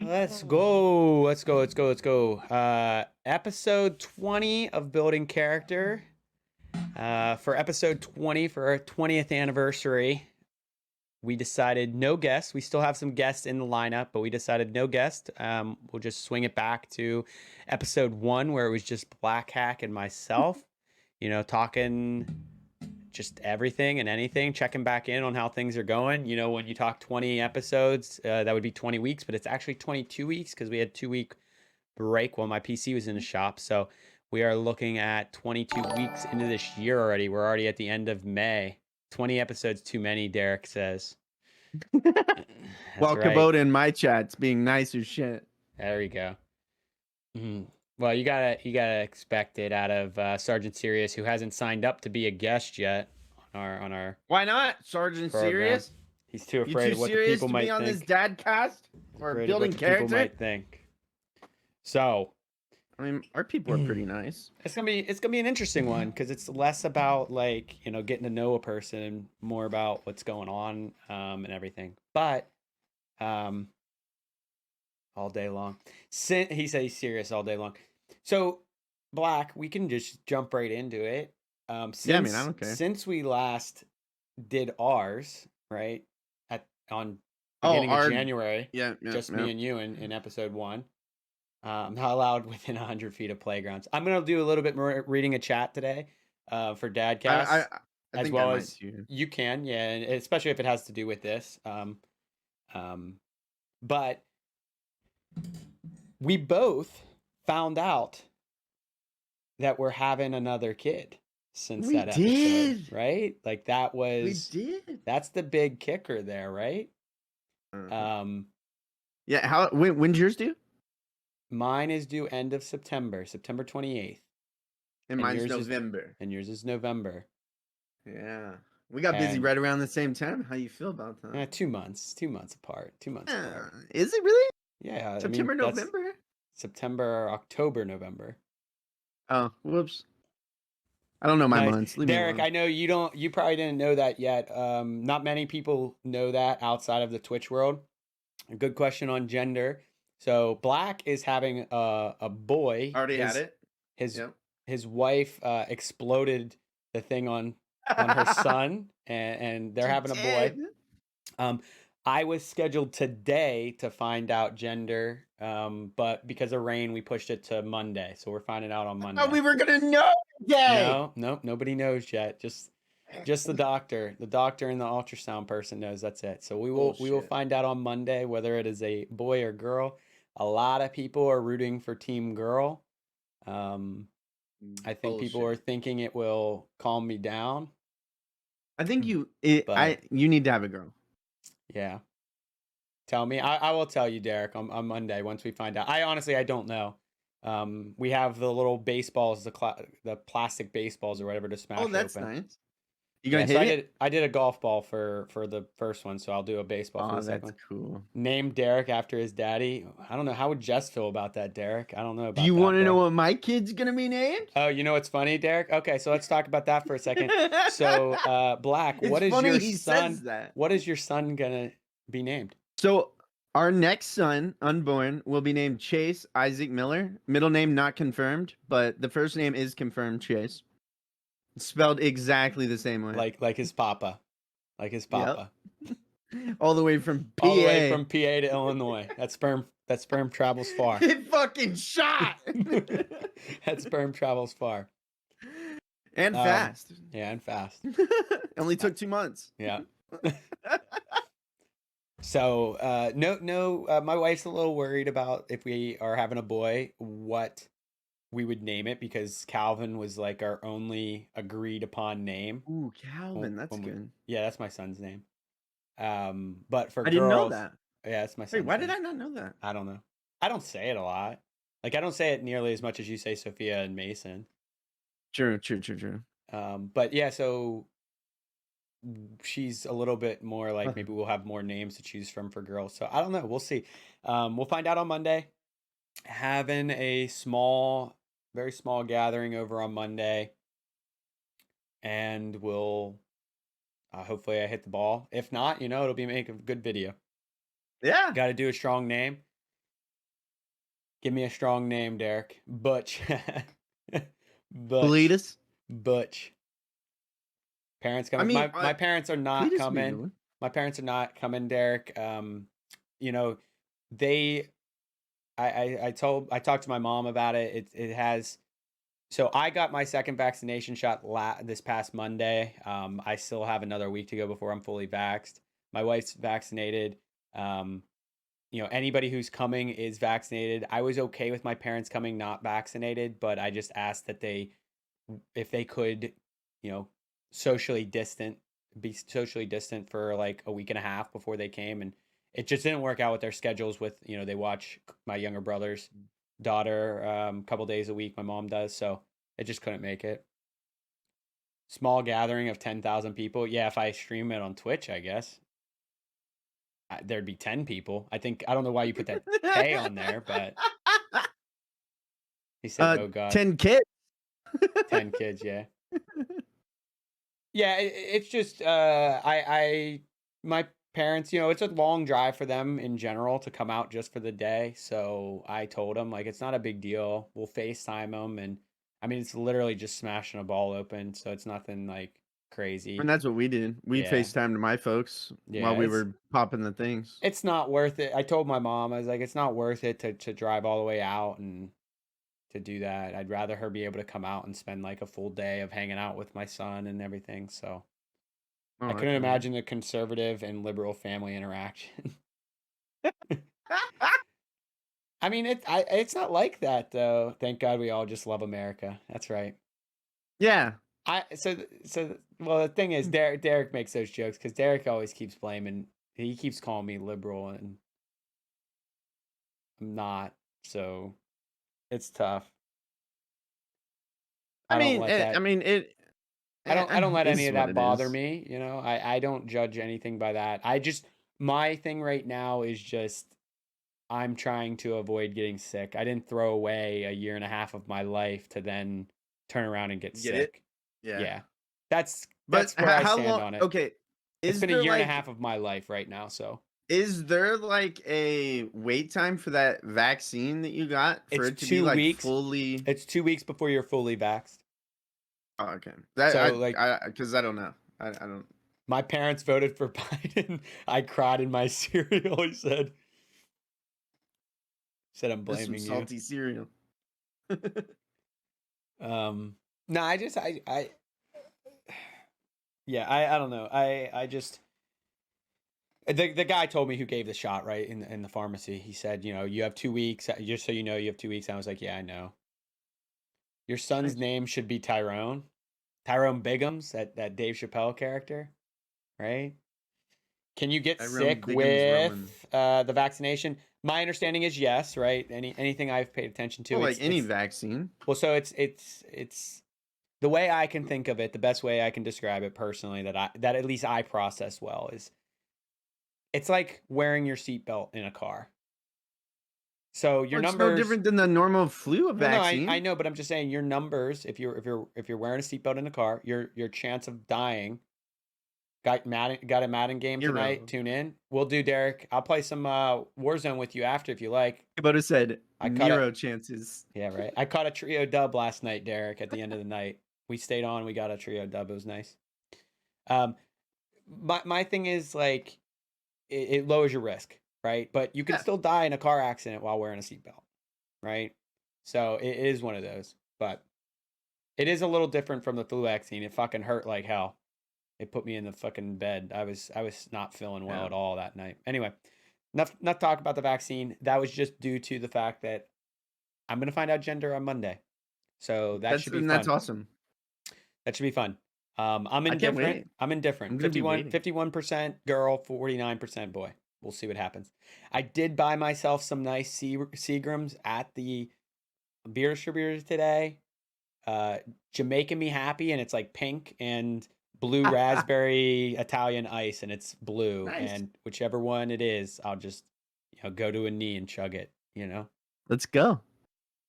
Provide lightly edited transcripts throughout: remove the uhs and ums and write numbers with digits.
Let's go. Let's go. Let's go. Let's go. Episode 20 of Building Character. For episode 20, for our 20th anniversary, we decided no guests. We still have some guests in the lineup, but we decided no guest. We'll just swing it back to episode 1, where it was just Black Hack and myself, talking just everything and anything, checking back in on how things are going. When you talk 20 episodes, that would be 20 weeks, but it's actually 22 weeks because we had 2 week break while my PC was in the shop. So we are looking at 22 weeks into this year already. We're already at the end of May. 20 episodes too many, Derek says. That's Well, right. Kubota in my chat's being nice as shit. There we go. Well, you gotta expect it out of Sergeant Sirius, who hasn't signed up to be a guest yet on our Why not, Sergeant program. Serious? He's too You afraid too of what the serious people to might be on think. this dad cast or Afraid of building what the people character? might think. So, I mean, our people are pretty nice. it's gonna be an interesting one because it's less about getting to know a person and more about what's going on and everything. But all day long, he said he's serious all day long. So, Black, we can just jump right into it. I don't care. Since we last did ours, right, on beginning of January, just me and you in episode 1. Not allowed within 100 feet of playgrounds. I'm gonna do a little bit more reading a chat today, for Dadcast, I as think well I as might too. you can, yeah, and especially if it has to do with this. But we both found out that we're having another kid since that episode, did. right? Like that was We did. that's the big kicker there, right? Yeah. When's yours due? Mine is due end of September 28th. And mine's November. And yours is November. Yeah. We got busy right around the same time. How you feel about that? 2 months. 2 months apart. 2 months apart. Is it really? Yeah. September, November? September, October, November. Oh, whoops. I don't know my months. Leave Derek, me alone. I know you probably didn't know that yet. Not many people know that outside of the Twitch world. A good question on gender. So Black is having a boy. Already had it. His wife exploded the thing on her son, and they're having a boy. I was scheduled today to find out gender, but because of rain, we pushed it to Monday. So we're finding out on Monday. Oh, we were gonna know today. No, nobody knows yet. Just the doctor. The doctor and the ultrasound person knows. That's it. So we will find out on Monday whether it is a boy or girl. A lot of people are rooting for Team Girl. I think people are thinking it will calm me down. I think you need to have a girl. Yeah. Tell me. I will tell you, Derek, on Monday once we find out. I don't know. We have the little baseballs, the plastic baseballs or whatever to smash open. Oh, that's nice. You gonna hit it? I did a golf ball for the first one, so I'll do a baseball for the second one. That's cool. Named Derek after his daddy. I don't know. How would Jess feel about that, Derek? I don't know about that. Do you want to know what my kid's gonna be named? Oh, you know what's funny, Derek? Okay, so let's talk about that for a second. So, Black, what is your son gonna be named? So our next son, unborn, will be named Chase Isaac Miller. Middle name not confirmed, but the first name is confirmed, Chase. Spelled exactly the same way. Like his papa. Like his papa. Yep. All the way from PA. All the way from PA to Illinois. That sperm travels far. It fucking shot. That sperm travels far. And fast. Yeah, and fast. Only took 2 months. Yeah. So, my wife's a little worried about if we are having a boy, what we would name it, because Calvin was like our only agreed upon name. Ooh, Calvin, that's good. Yeah, that's my son's name. But for I didn't know that. Yeah, that's my son's Wait, why name. did I not know that? I don't know. I don't say it a lot. Like I don't say it nearly as much as you say Sophia and Mason. True. But yeah, so she's a little bit more like maybe we'll have more names to choose from for girls. So I don't know. We'll see. We'll find out on Monday. Having a very small gathering over on Monday, and we'll hopefully I hit the ball. If not, it'll be make a good video. Yeah. Got to do a strong name. Give me a strong name, Derek. Butch. Butch. Cletus. Butch. Parents I coming. mean, My parents are not Cletus would be a good coming. one. My parents are not coming, Derek. You know, they I talked to my mom about it. It has so I got my second vaccination shot this past Monday. I still have another week to go before I'm fully vaxxed. My wife's vaccinated. Um, anybody who's coming is vaccinated. I was okay with my parents coming not vaccinated, but I just asked that if they could, you know, socially distant, be socially distant for like a week and a half before they came. And it just didn't work out with their schedules with, they watch my younger brother's daughter a couple days a week. My mom does. So it just couldn't make it. Small gathering of 10,000 people. Yeah, if I stream it on Twitch, I guess there'd be 10 people. I don't know why you put that K on there, but he said, "Oh God, 10 kids. 10 kids." Yeah, yeah. It's just my parents. It's a long drive for them in general to come out just for the day. So I told them like it's not a big deal. We'll FaceTime them, and I mean it's literally just smashing a ball open, so it's nothing like crazy. And that's what we did. We Yeah. FaceTimed my folks while Yeah, we were popping the things. it's not worth it. I told my mom, I was like, it's not worth it to drive all the way out and to do that. I'd rather her be able to come out and spend like a full day of hanging out with my son and everything. So Oh, I I couldn't feel you. imagine the conservative and liberal family interaction. I mean, it's not like that though. Thank God we all just love America. That's right. Yeah. Well, the thing is, Derek makes those jokes because Derek always keeps blaming. He keeps calling me liberal, and I'm not. So it's tough. I don't let that. I don't let any is of what that it bother is. me. I don't judge anything by that. My thing right now is just I'm trying to avoid getting sick. I didn't throw away a year and a half of my life to then turn around and get Get it? sick. Yeah. Yeah. That's But where I how stand long? on it. Okay. It's Is been a there year and a like half of my life right now, so is there like a wait time for that vaccine that you got for it's it to be 2 like weeks. fully? It's 2 weeks before you're fully vaxxed. Oh, okay. That So like I because I don't know. I don't. my parents voted for Biden. I cried in my cereal, he said I'm Just some blaming you. salty cereal. No, I yeah, I don't know. I just the guy told me who gave the shot, right, in the pharmacy. He said, you have 2 weeks, just so you know, you have 2 weeks. I was like, yeah, I know. Your son's Nice. name should be Tyrone. Tyrone Biggums, that Dave Chappelle character, right? Can you get Tyrone sick Biggums Rowan. with the vaccination? My understanding is yes, right? Anything I've paid attention to, Well, like any it's vaccine. well, so it's the way I can think of it, the best way I can describe it personally that at least I process well is it's like wearing your seatbelt in a car. So your Well, it's no numbers, different than the normal flu well, no, I vaccine. know, but I'm just saying your numbers. If you're wearing a seatbelt in a car, your chance of dying. Got a Madden game tonight. Zero. Tune in. We'll do, Derek. I'll play some Warzone with you after if you like. About have said I caught a Nero chances. Yeah, right. I caught a trio dub last night, Derek. At the end of the night, we stayed on. We got a trio dub. It was nice. Um, my thing is like it lowers your risk, right? But you can Yeah. still die in a car accident while wearing a seatbelt, right? So it is one of those, but it is a little different from the flu vaccine. It fucking hurt like hell. It put me in the fucking bed. I was not feeling well Yeah. at all that night. Anyway, enough talk about the vaccine. That was just due to the fact that I'm gonna find out gender on Monday, so that should be That's fun. awesome. That should be fun. I'm I can't indifferent. wait. I'm indifferent. I'm gonna be waiting. 51% girl, 49% boy. We'll see what happens. I did buy myself some nice Seagrams at the beer distributor today. Jamaican me happy, and it's like pink and blue raspberry Italian ice, and it's blue. Nice. And whichever one it is, I'll just go to a knee and chug it. Let's go.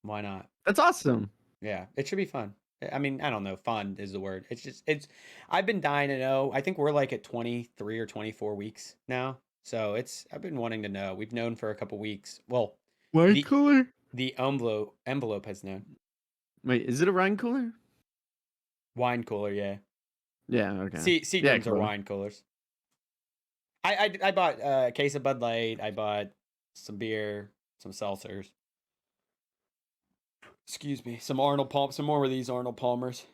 Why not? That's awesome. Yeah, it should be fun. I mean, I don't know. Fun is the word. It's. I've been dying to know. I think we're like at 23 or 24 weeks now. So I've been wanting to know. We've known for a couple weeks. Well, White the cooler. The envelope has known. Wait, is it a wine cooler? Wine cooler, yeah. Yeah, okay. Seagrams are cooler. wine coolers. I bought a case of Bud Light. I bought some beer, some seltzers. Excuse me. Some more of these Arnold Palmers.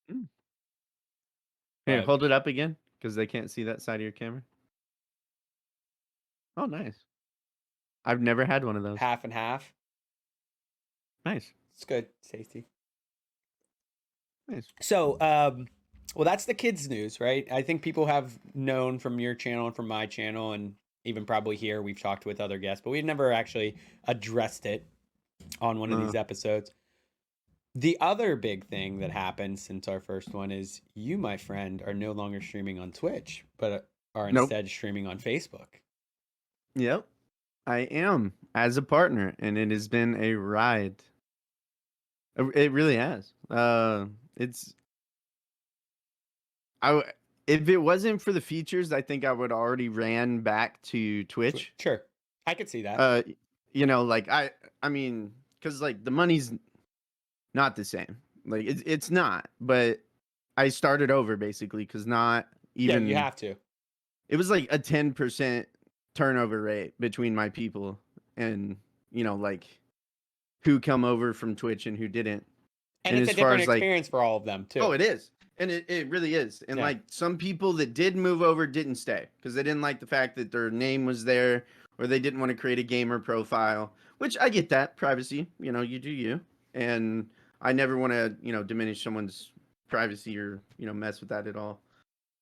Here, But hold it up again, because they can't see that side of your camera. Oh, nice. I've never had one of those. half and half. Nice. It's good. It's tasty. Nice. So, well, that's the kids' news, right? I think people have known from your channel and from my channel, and even probably here, we've talked with other guests, but we've never actually addressed it on one of these episodes. The other big thing that happened since our first one is you, my friend, are no longer streaming on Twitch, but are instead streaming on Facebook. Yep. I am, as a partner, and it has been a ride. It really has. If it wasn't for the features, I think I would already ran back to Twitch. Sure. I could see that. Like I mean, because like the money's not the same. Like it's not, but I started over basically because not even you have to. It was like a 10% turnover rate between my people, and like who come over from Twitch and who didn't. And it's a different experience for all of them too. Oh, it is. And it really is. And like some people that did move over didn't stay because they didn't like the fact that their name was there, or they didn't want to create a gamer profile, which I get that. Privacy, you do you. And I never want to, diminish someone's privacy or, mess with that at all.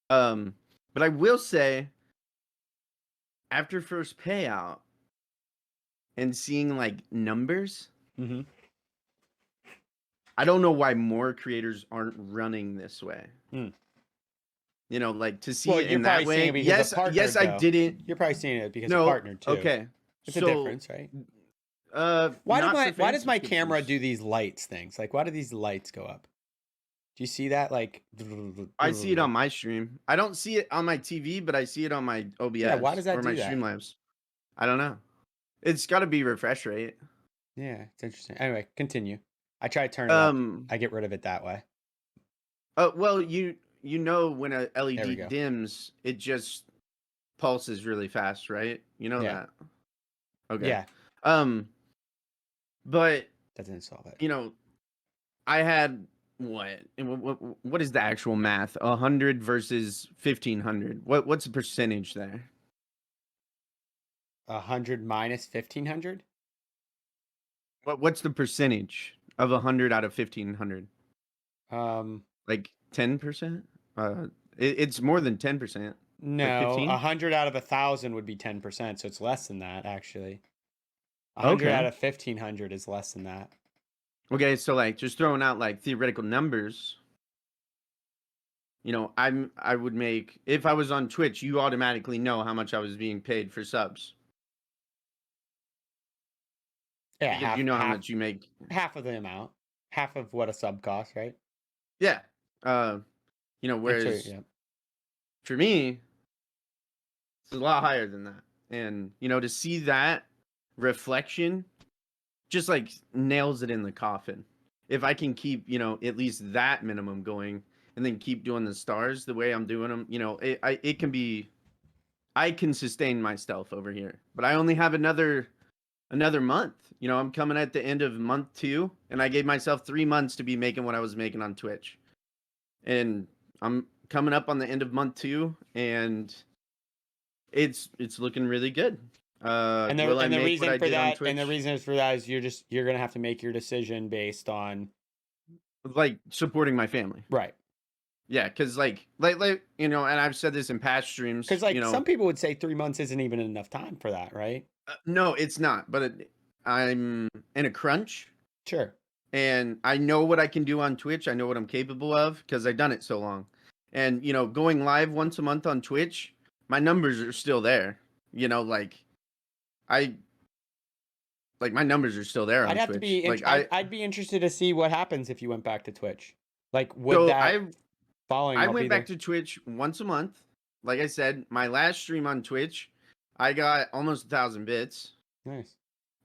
But I will say, after first payout and seeing like numbers, I don't know why more creators aren't running this way. Like to see it in that way. Yes, I didn't. You're probably seeing it because of partner too. Okay, it's a difference, right? Why does my camera do these lights things? Like, why do these lights go up? Do you see that? Like, I see it on my stream. I don't see it on my TV, but I see it on my OBS. Yeah, why does that or do my that? Streamlabs? I don't know. It's got to be refresh rate. Yeah, it's interesting. Anyway, continue. I try to turn it up. I get rid of it that way. Well, when a LED dims, it just pulses really fast, right? You know that. Okay. Yeah. But doesn't install that. I had what is the actual math? 100 versus 1500. What's the percentage there? 100 minus 1500? What's the percentage of 100 out of 1500? Like 10%? It's more than 10%. No, like 100 out of 1,000 would be 10%, so it's less than that actually. 100 out of 1,500 is less than that. Okay, so like just throwing out like theoretical numbers. I would make, if I was on Twitch, you automatically know how much I was being paid for subs. Yeah, because you know how much you make. Half of the amount, half of what a sub costs, right? Yeah. Whereas for me, it's a lot higher than that. And, to see that reflection just like nails it in the coffin. If I can keep, at least that minimum going and then keep doing the stars the way I'm doing them, it can be, I can sustain myself over here, but I only have another month. I'm coming at the end of month 2, and I gave myself 3 months to be making what I was making on Twitch. And I'm coming up on the end of month 2, and it's looking really good. And the reason for that is you're gonna have to make your decision based on like supporting my family, right? Yeah, because like and I've said this in past streams. Because some people would say 3 months isn't even enough time for that, right? No, it's not. But I'm in a crunch. Sure. And I know what I can do on Twitch. I know what I'm capable of because I've done it so long. And going live once a month on Twitch, my numbers are still there. My numbers are still there on Twitch. I'd be interested to see what happens if you went back to Twitch. Like, would I went back to Twitch once a month. Like I said, my last stream on Twitch, I got almost 1,000 bits. Nice.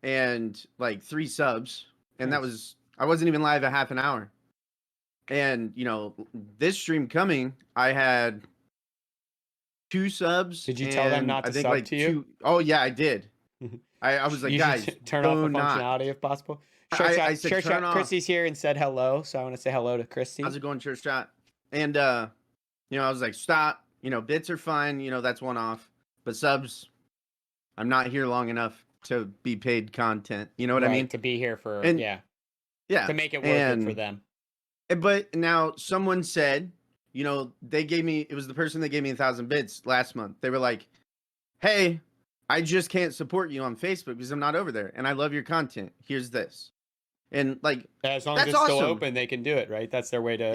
and like 3 subs, and that Nice. was I wasn't even live a half an hour. And this stream coming, I had 2 subs, Did you tell them and not I to think sub like to you? 2. Oh yeah, I did. I was like, You should guys, turn off do the not. functionality if possible. I said turn off. Christy's here and said hello, so I want to say hello to Christy. How's it going, church chat? And I was like, stop. Bits are fine. That's one off, but subs, I'm not here long enough to be paid content. You know what I mean? To be here for And yeah, yeah, to make it worth it for them. But now someone said, they gave me. It was the person that gave me 1,000 bits last month. They were like, "Hey, I just can't support you on Facebook because I'm not over there, and I love your content. Here's this." And like, as long as that's it's still awesome. open, they can do it, right? That's their way to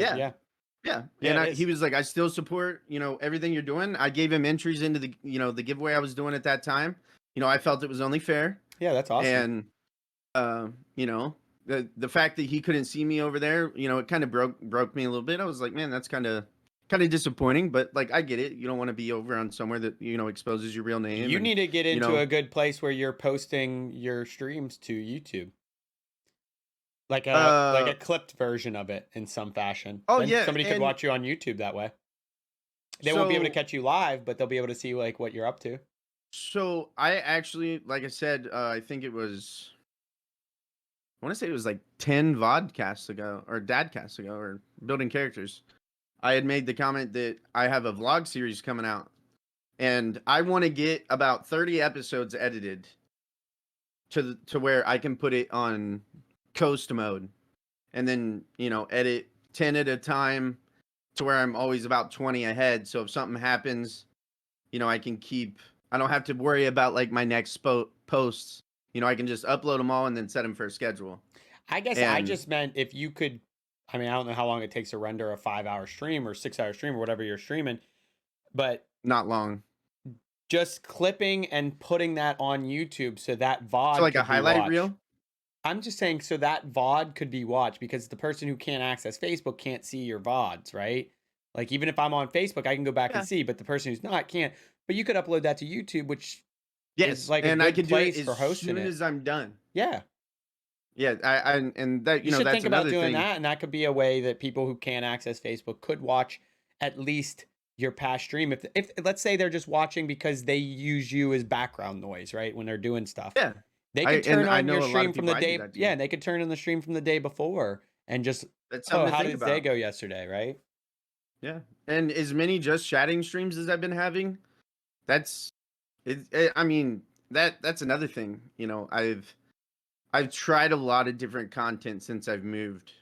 Yeah. And he was like, I still support, everything you're doing. I gave him entries into the, the giveaway I was doing at that time. I felt it was only fair. Yeah, that's awesome. And, the fact that he couldn't see me over there, it kind of broke me a little bit. I was like, man, that's kind of disappointing, but like, I get it. You don't want to be over on somewhere that, exposes your real name. You need to get into a good place where you're posting your streams to YouTube. Like a clipped version of it in some fashion. Oh, then yeah. Somebody could watch you on YouTube that way. They won't be able to catch you live, but they'll be able to see like what you're up to. So I actually, like I said, I think it was, I want to say it was like 10 vodcasts ago or dadcasts ago or building characters. I had made the comment that I have a vlog series coming out and I want to get about 30 episodes edited to where I can put it on coast mode and then, edit 10 at a time to where I'm always about 20 ahead. So if something happens, I don't have to worry about like my next posts. I can just upload them all and then set them for a schedule. I guess I just meant if you could, I mean, I don't know how long it takes to render a 5-hour stream or 6-hour stream or whatever you're streaming, but not long. Just clipping and putting that on YouTube so that VOD so like a highlight reel. I'm just saying so that VOD could be watched because the person who can't access Facebook can't see your VODs, right? Like even if I'm on Facebook, I can go back and see, but the person who's not can't. But you could upload that to YouTube, which is like a good place for hosting it. As soon as I'm done. Yeah. Yeah, and that you should that's think about another doing thing. that, and that could be a way that people who can't access Facebook could watch at least your past stream. If let's say they're just watching because they use you as background noise, right? When they're doing stuff. Yeah. They could turn on your stream from the day. Yeah, they could turn on the stream from the day before and just how did day go yesterday, right? Yeah, and as many just chatting streams as I've been having, that's it. I mean that's another thing. I've tried a lot of different content since I've moved,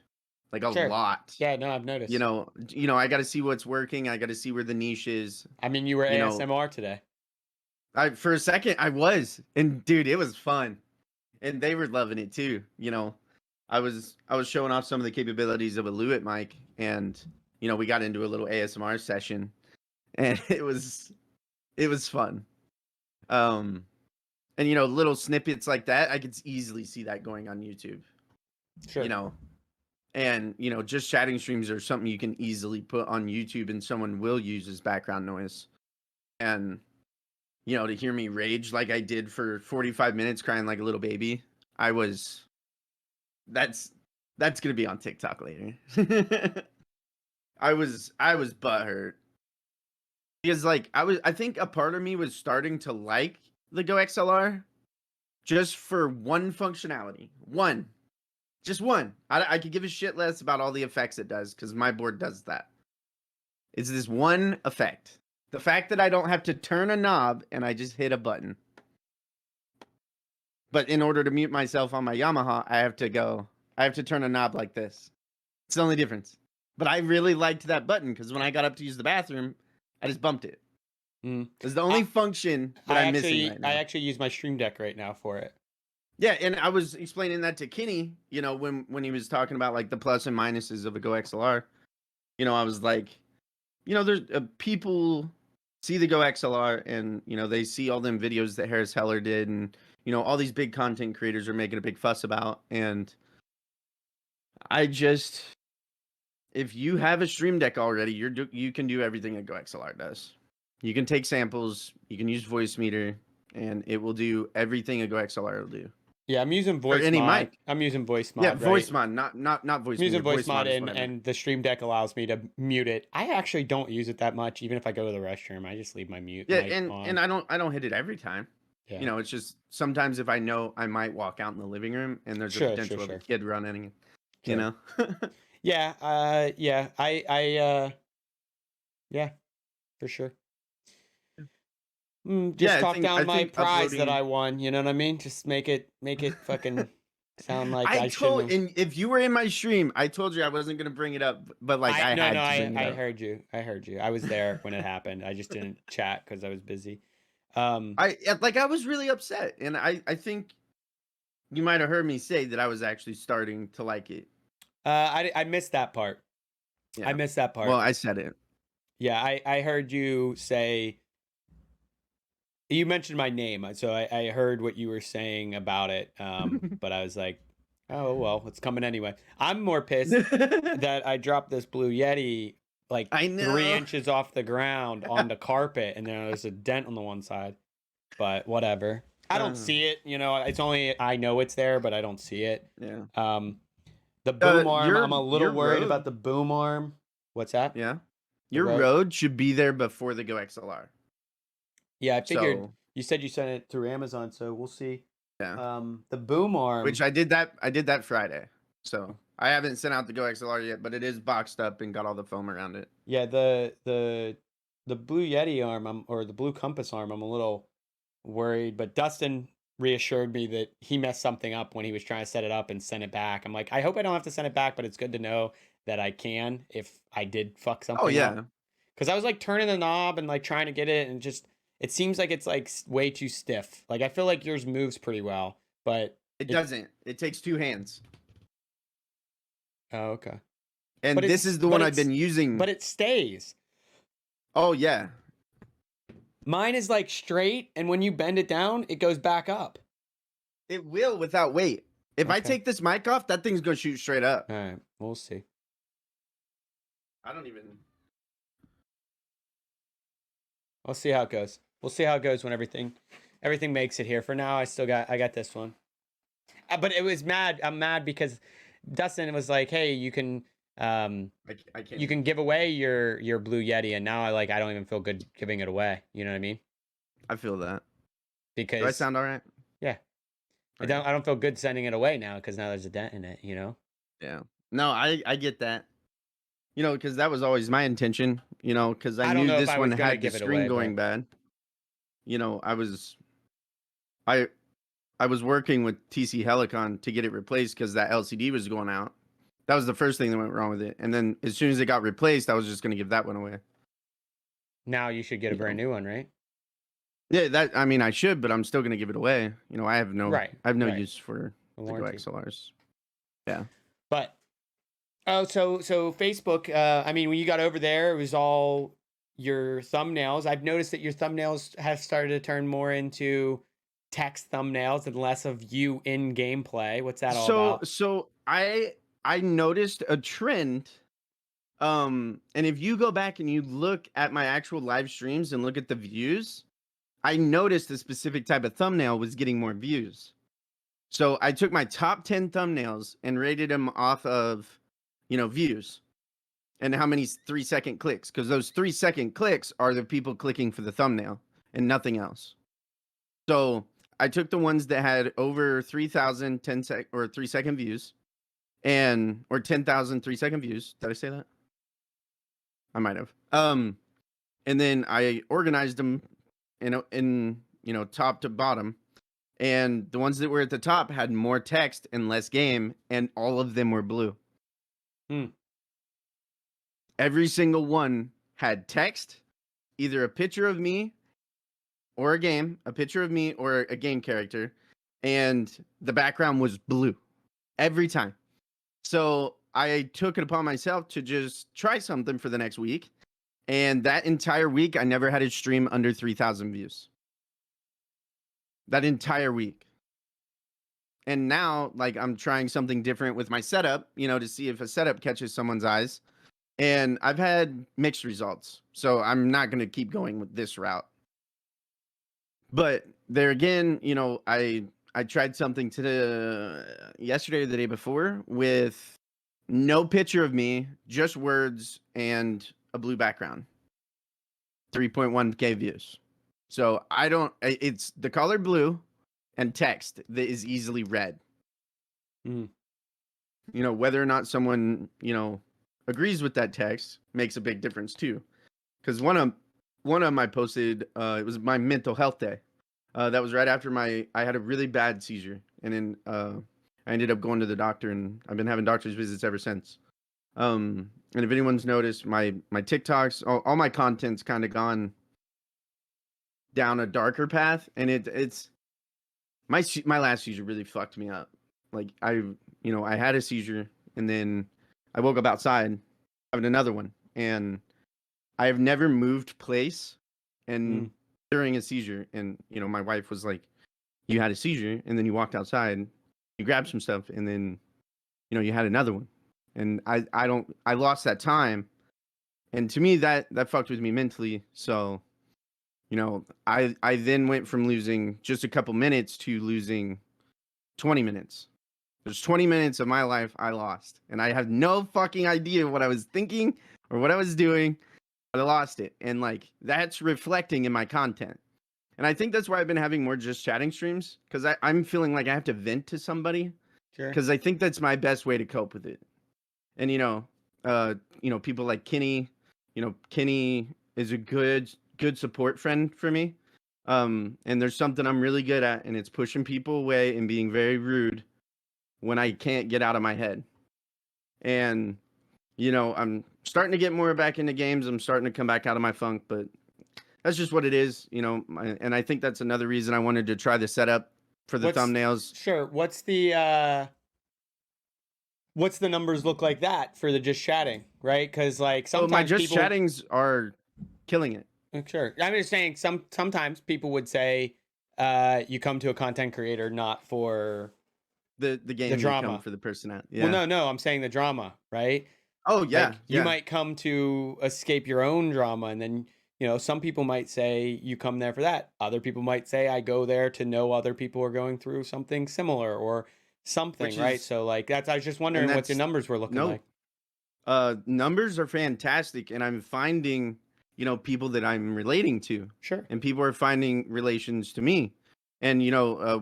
like a lot. Yeah, no, I've noticed. I got to see what's working. I got to see where the niche is. I mean, you were ASMR today. For a second I was, and dude, it was fun, and they were loving it too. I was showing off some of the capabilities of a Lewitt mic, and we got into a little ASMR session, and it was fun. And little snippets like that, I could easily see that going on YouTube. Sure. And just chatting streams are something you can easily put on YouTube, and someone will use as background noise. And to hear me rage like I did for 45 minutes crying like a little baby, that's gonna be on TikTok later. I was butthurt because I think a part of me was starting to like the Go XLR just for one functionality. Just one. I could give a shit less about all the effects it does because my board does that. It's this one effect. The fact that I don't have to turn a knob and I just hit a button. But in order to mute myself on my Yamaha, I have to turn a knob like this. It's the only difference. But I really liked that button because when I got up to use the bathroom, I just bumped it. It's the only function that I'm missing right now. I actually use my Stream Deck right now for it. Yeah, and I was explaining that to Kenny, when he was talking about like the plus and minuses of a Go XLR. I was like, there's people see the Go XLR and they see all them videos that Harris Heller did, and all these big content creators are making a big fuss about, and if you have a Stream Deck already, you can do everything a Go XLR does. You can take samples, you can use voice meter, and it will do everything a Go XLR will do. Yeah, I'm using voice any mod. mic. I'm using voice mod, Yeah, right? voice mod, not voice I'm using meter. voice mod, Is what I meant. and the Stream Deck allows me to mute it. I actually don't use it that much. Even if I go to the restroom, I just leave my mute Yeah, mic on. and I don't hit it every time. Yeah. You know, it's just sometimes if I know I might walk out in the living room and there's a potential of a kid running, you know. Yeah, yeah. Yeah, for sure. Just Yeah, talk down I my think prize that uploading. I won. You know what I mean? Just make it fucking sound like I I told, shouldn't have. and if you were in my stream, I told you I wasn't gonna bring it up, but like I No, had to bring it I up. heard you. I heard you. I was there when it happened. I just didn't chat because I was busy. I was really upset, and I think you might have heard me say that I was actually starting to like it. I missed that part. I Yeah. missed that part. Well, I said it. Yeah, I heard you say. You mentioned my name, so I heard what you were saying about it. But I was like, oh well, it's coming anyway. I'm more pissed that I dropped this Blue Yeti like I 3 know. inches off the ground on the carpet, and there's a dent on the one side. But whatever. I don't see it. You know, it's only I know it's there, but I don't see it. Yeah. The boom arm, I'm a Your little worried about road. the boom arm. What's that? Yeah. The Your road? road should be there before the Go XLR. Yeah, I figured So you said you sent it through Amazon, so we'll see. yeah. The boom arm. Which I did that Friday. So I haven't sent out the Go XLR yet, but it is boxed up and got all the foam around it. Yeah, the Blue Yeti arm, or the Blue Compass arm, I'm a little worried, but Dustin reassured me that he messed something up when he was trying to set it up and send it back. I'm like, I hope I don't have to send it back, but it's good to know that I can if I did fuck Oh something up. yeah. Because I was like turning the knob and like trying to get it, and just it seems like it's like way too stiff. Like I feel like yours moves pretty well, but It doesn't. It takes 2 hands. oh, okay. And this is the one I've been using. But it stays. Oh yeah. Mine is like straight, and when you bend it down, it goes back up. It will without weight. If I Okay. take this mic off, that thing's gonna shoot straight up. All right, we'll see. I don't even. We'll see how it goes. We'll see how it goes when everything makes it here. For now, I got this one. But it was mad. I'm mad because Dustin was like, "Hey, you can I can't. you can give away your Blue Yeti," and now I don't even feel good giving it away. You know what I mean? I feel that. Because Do I sound all right? yeah, Okay. I don't feel good sending it away now because now there's a dent in it. You know? Yeah. No, I get that. You know, because that was always my intention. You know, because I I don't knew know if this I one was gonna had the give it screen away, going but bad. You know, I I was working with TC Helicon to get it replaced because that LCD was going out. That was the first thing that went wrong with it. And then as soon as it got replaced, I was just going to give that one away. now you should get a You brand know? new one, right? Yeah, I mean, I should, but I'm still going to give it away. You know, I have no Right. use for The the Go warranty. XLRs. Yeah. But oh, so Facebook. I mean, when you got over there, it was all your thumbnails. I've noticed that your thumbnails have started to turn more into text thumbnails and less of you in gameplay. What's that all about? So I noticed a trend. And if you go back and you look at my actual live streams and look at the views, I noticed a specific type of thumbnail was getting more views. So I took my top 10 thumbnails and rated them off of, you know, views and how many 3-second clicks, because those 3-second clicks are the people clicking for the thumbnail and nothing else. So I took the ones that had over 3,000 or 3-second views or 10,000 3-second views. Did I say that? I might have. And then I organized them in you know, top to bottom. And the ones that were at the top had more text and less game, and all of them were blue. Every single one had text, either a picture of me or a game, a picture of me or a game character, and the background was blue every time. So I took it upon myself to just try something for the next week. And that entire week, I never had a stream under 3,000 views. That entire week. And now, like, I'm trying something different with my setup, you know, to see if a setup catches someone's eyes. And I've had mixed results. So I'm not going to keep going with this route. But there again, you know, I I tried something yesterday or the day before with no picture of me, just words and a blue background. 3.1K views. So it's the color blue and text that is easily read. Mm. Whether or not someone, agrees with that text makes a big difference too. Because one of them I posted, it was my mental health day. That was right after I had a really bad seizure, and then I ended up going to the doctor, and I've been having doctor's visits ever since. And if anyone's noticed, my TikToks, all my content's kind of gone down a darker path, and it's my last seizure really fucked me up. Like I had a seizure, and then I woke up outside having another one, and I have never moved place, and during a seizure, and my wife was like, "You had a seizure, and then you walked outside, you grabbed some stuff, and then you had another one," and I lost that time, and to me that fucked with me mentally. So I then went from losing just a couple minutes to losing 20 minutes. There's 20 minutes of my life I lost, and I have no fucking idea what I was thinking or what I was doing, but I lost it. And like that's reflecting in my content. And I think that's why I've been having more just chatting streams, because I'm feeling like I have to vent to somebody. Sure. Because I think that's my best way to cope with it. And people like Kenny, Kenny is a good support friend for me. And there's something I'm really good at, and it's pushing people away and being very rude when I can't get out of my head. And I'm starting to get more back into games. I'm starting to come back out of my funk, but that's just what it is, and I think that's another reason I wanted to try the setup for the thumbnails. Sure. What's the numbers look like that for the just chatting, right? Because like sometimes my just chattings are killing it. Sure. I'm just saying sometimes people would say you come to a content creator not for the game, the drama, you come for the personality. Yeah. Well, no, I'm saying the drama, right? Oh yeah, like, you might come to escape your own drama, and then some people might say you come there for that. Other people might say I go there to know other people are going through something similar or something, right? So like that's I was just wondering what the numbers were looking like. Numbers are fantastic, and I'm finding people that I'm relating to. Sure. And people are finding relations to me. And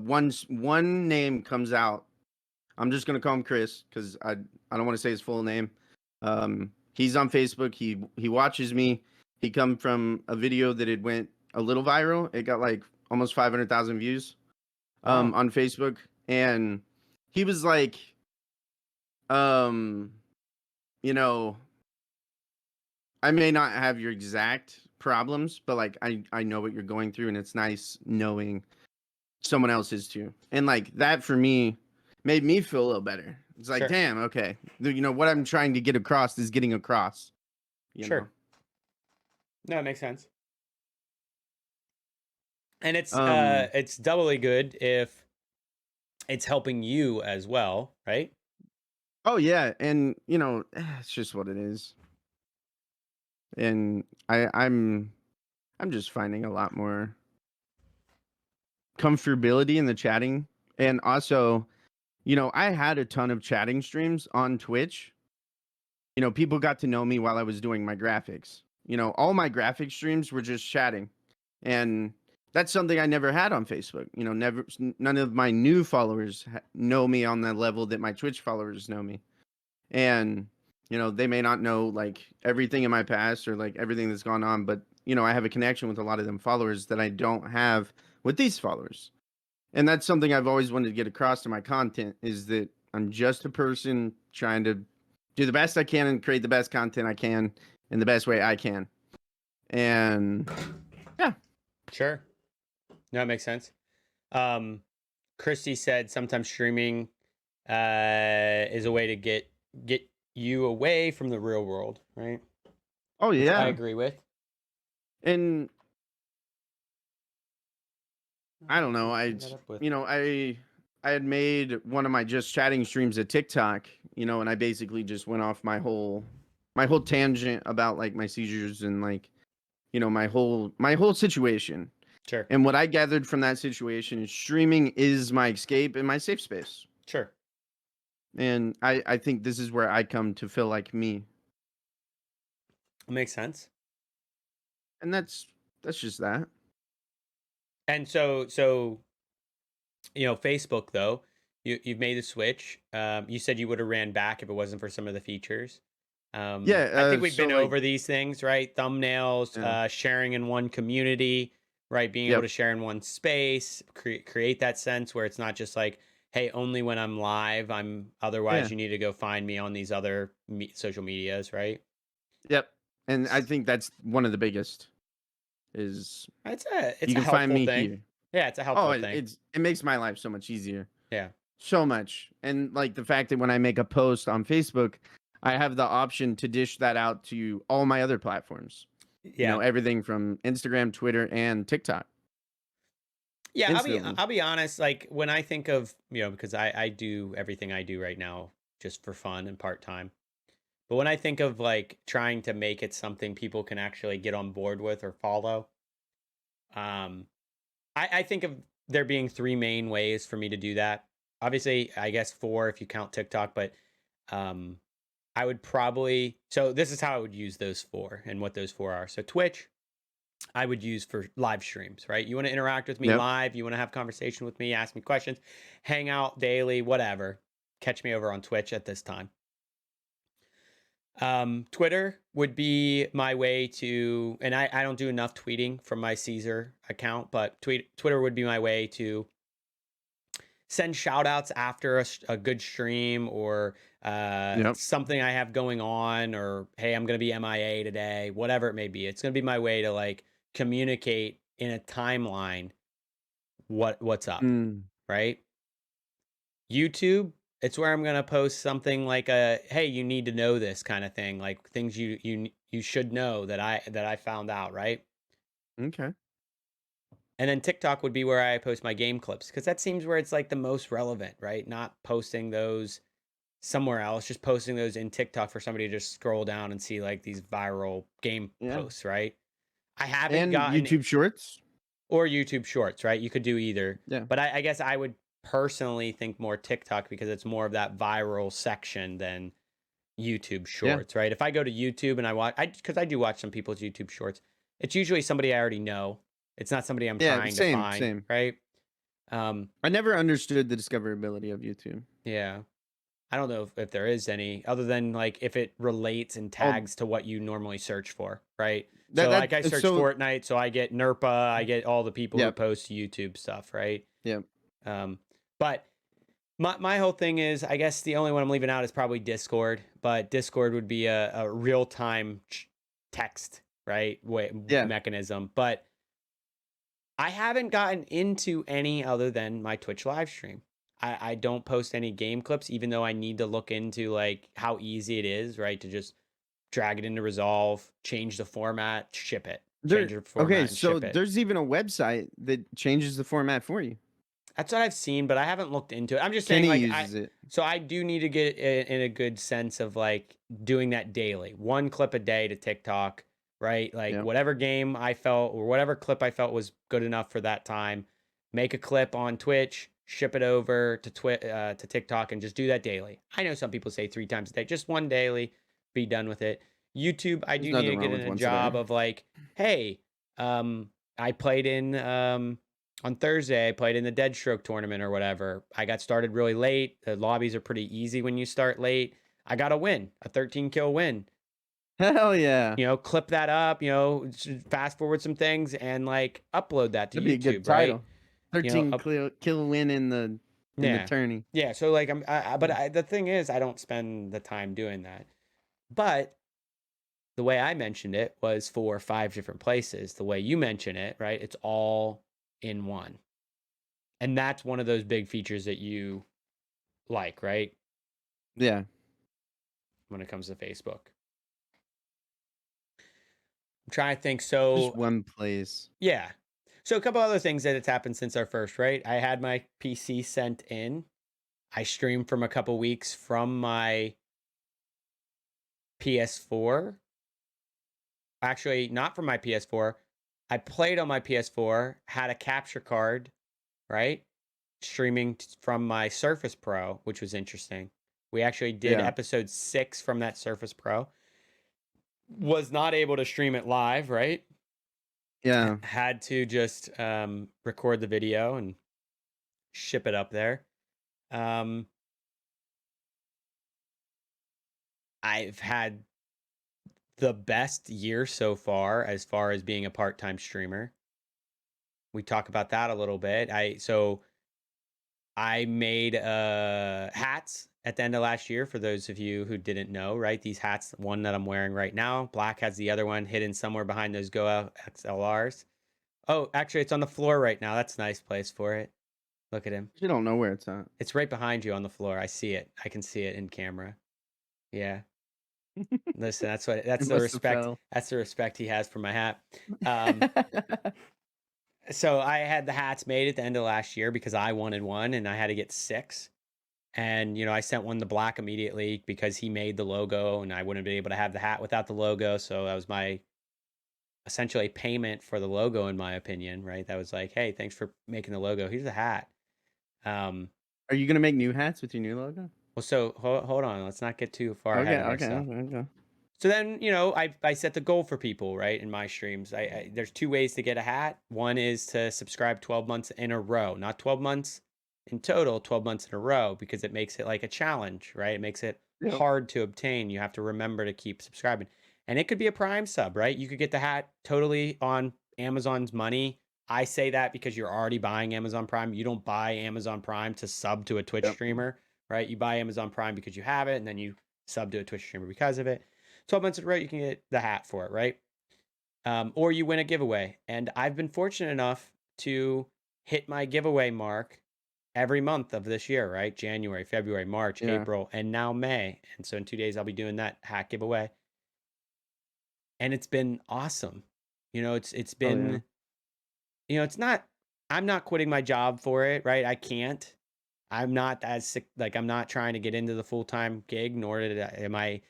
one name comes out. I'm just gonna call him Chris because I don't want to say his full name. He's on Facebook. He watches me. He come from a video that it went a little viral. It got like almost 500,000 views on Facebook, and he was like, I may not have your exact problems, but like I know what you're going through, and it's nice knowing someone else is too. And like that for me made me feel a little better. It's like, damn, okay. What I'm trying to get across is getting across. You know? No, it makes sense. And it's doubly good if it's helping you as well, right? Oh yeah, and it's just what it is. And I'm just finding a lot more comfortability in the chatting. And also, I had a ton of chatting streams on Twitch. People got to know me while I was doing my graphics. All my graphic streams were just chatting. And that's something I never had on Facebook. None of my new followers know me on the level that my Twitch followers know me. And, they may not know like everything in my past or like everything that's gone on, but, I have a connection with a lot of them followers that I don't have with these followers. And that's something I've always wanted to get across to my content, is that I'm just a person trying to do the best I can and create the best content I can in the best way I can. And yeah. Sure. No, it makes sense. Christy said sometimes streaming is a way to get you away from the real world, right? Oh yeah. Which I agree with. And I don't know. I had made one of my just chatting streams at TikTok, and I basically just went off my whole tangent about like my seizures and like, my whole situation. Sure. And what I gathered from that situation is streaming is my escape and my safe space. Sure. And I think this is where I come to feel like me. Makes sense. And that's just that. And so Facebook though, you've made the switch. You said you would have ran back if it wasn't for some of the features. Yeah, I think we've so been like over these things, right? Thumbnails, yeah. sharing in one community, right? Being able Yep. to share in one space, create that sense where it's not just like, hey, only when I'm live, otherwise Yeah. you need to go find me on these other social medias, right? Yep. And I think that's one of the biggest is It's you a can find helpful me thing. here. Yeah, it's a Oh, helpful thing. it makes my life so much easier. Yeah. So much. And like the fact that when I make a post on Facebook, I have the option to dish that out to all my other platforms. Yeah. Everything from Instagram, Twitter, and TikTok Yeah, instantly. I'll be honest, like when I think of, because I do everything I do right now just for fun and part-time. But when I think of like trying to make it something people can actually get on board with or follow, um, I think of there being three main ways for me to do that. Obviously, I guess four if you count TikTok, but um, I would probably, so this is how I would use those four and what those four are. So Twitch, I would use for live streams, right? You want to interact with me Yep. live, you want to have conversation with me, ask me questions, hang out daily, whatever. Catch me over on Twitch at this time. Twitter would be my way to, and I don't do enough tweeting from my Caesar account, but Twitter would be my way to send shout outs after a good stream or Yep. something I have going on, or hey, I'm going to be MIA today, whatever it may be. It's going to be my way to like communicate in a timeline what's up, Mm, right? YouTube, it's where I'm gonna post something like a hey, you need to know this kind of thing, like things you should know that I found out, right? okay. And then TikTok would be where I post my game clips because that seems where it's like the most relevant, right? Not posting those somewhere else, just posting those in TikTok for somebody to just scroll down and see like these viral game Yeah. posts, right? I haven't And gotten YouTube Shorts. or YouTube Shorts, right? You could do either. Yeah. But I guess I would personally think more TikTok because it's more of that viral section than YouTube Yeah. Shorts, right? If I go to YouTube and because I do watch some people's YouTube Shorts, it's usually somebody I already know. It's not somebody I'm Yeah. trying to Same. find, Same. right? I never understood the discoverability of YouTube. Yeah. I don't know if there is any other than like if it relates and Oh, tags to what you normally search for, right? that So like I that search so. Fortnite, so I get NERPA, I get all the people who Yep. post YouTube stuff, right? Yep. But my whole thing is, I guess the only one I'm leaving out is probably Discord, but Discord would be a real time text, right? Yeah. Mechanism. But I haven't gotten into any other than my Twitch live stream. I don't post any game clips, even though I need to look into like how easy it is, right? To just drag it into Resolve, change the format, ship it, change the Okay. format and So ship it. there's even a website that changes the format for you. That's what I've seen, but I haven't looked into it. I'm just saying, Kenny like, uses it. so I do need to get in a good sense of like doing that daily, one clip a day to TikTok, right? Like, Yep. whatever game I felt or whatever clip I felt was good enough for that time, make a clip on Twitch, ship it over to TikTok, and just do that daily. I know some people say 3 times a day, just one daily, be done with it. YouTube, I There's do need to nothing get wrong in with a once a day. job of like, hey, I played in on Thursday, I played in the Deadstroke tournament or whatever. I got started really late. The lobbies are pretty easy when you start late. I got a win, a 13 kill win. Hell yeah. Clip that up, fast forward some things and like upload that to That'd be a good YouTube, right? title. 13 Up, kill win in the yeah. tourney. Yeah. So like, the thing is, I don't spend the time doing that. But the way I mentioned it was 4 or 5 different places. The way you mention it, right? It's all in one. And that's one of those big features that you like, right? Yeah. When it comes to Facebook. I'm trying to think. Just So, one place. yeah. So, a couple other things that has happened since our first, right? I had my PC sent in. I streamed from a couple weeks from my PS4. Actually, not from my PS4. I played on my PS4, had a capture card, right? Streaming from my Surface Pro, which was interesting. We actually did Yeah. episode 6 from that Surface Pro. Was not able to stream it live, right? Yeah. Had to just record the video and ship it up there. Um, I've had the best year so far as being a part-time streamer. We talk about that a little bit. I made hats at the end of last year for those of you who didn't know, right? These hats, one that I'm wearing right now, black has the other one hidden somewhere behind those Go XLRs. Oh, actually it's on the floor right now. That's a nice place for it. Look at him. You don't know where it's at. It's right behind you on the floor. I see it. I can see it in camera. Yeah. Listen, that's It the must have respect. fell. That's the respect he has for my hat. So I had the hats made at the end of last year because I wanted one and I had to get 6. And I sent one to Black immediately because he made the logo and I wouldn't have been able to have the hat without the logo. So that was my essentially payment for the logo, in my opinion, right? That was like, hey, thanks for making the logo. Here's the hat. Um, Are you gonna make new hats with your new logo? well, so hold on. Let's not get too far Okay, ahead of okay, ourselves. okay, okay. So then, I set the goal for people, right? In my streams, there's 2 ways to get a hat. One is to subscribe 12 months in a row, not 12 months in total, 12 months in a row, because it makes it like a challenge, right? It makes it Yep. hard to obtain. You have to remember to keep subscribing. And it could be a Prime sub, right? You could get the hat totally on Amazon's money. I say that because you're already buying Amazon Prime. You don't buy Amazon Prime to sub to a Twitch Yep. streamer, right? You buy Amazon Prime because you have it, and then you sub to a Twitch streamer because of it. 12 months in a row, you can get the hat for it, right? Or you win a giveaway. And I've been fortunate enough to hit my giveaway mark every month of this year, right? January, February, March, Yeah. April, and now May. And so in 2 days, I'll be doing that hat giveaway. And it's been awesome. It's Oh, yeah. been, it's not, I'm not quitting my job for it, right? I can't. I'm not as sick, like I'm not trying to get into the full-time gig, nor am I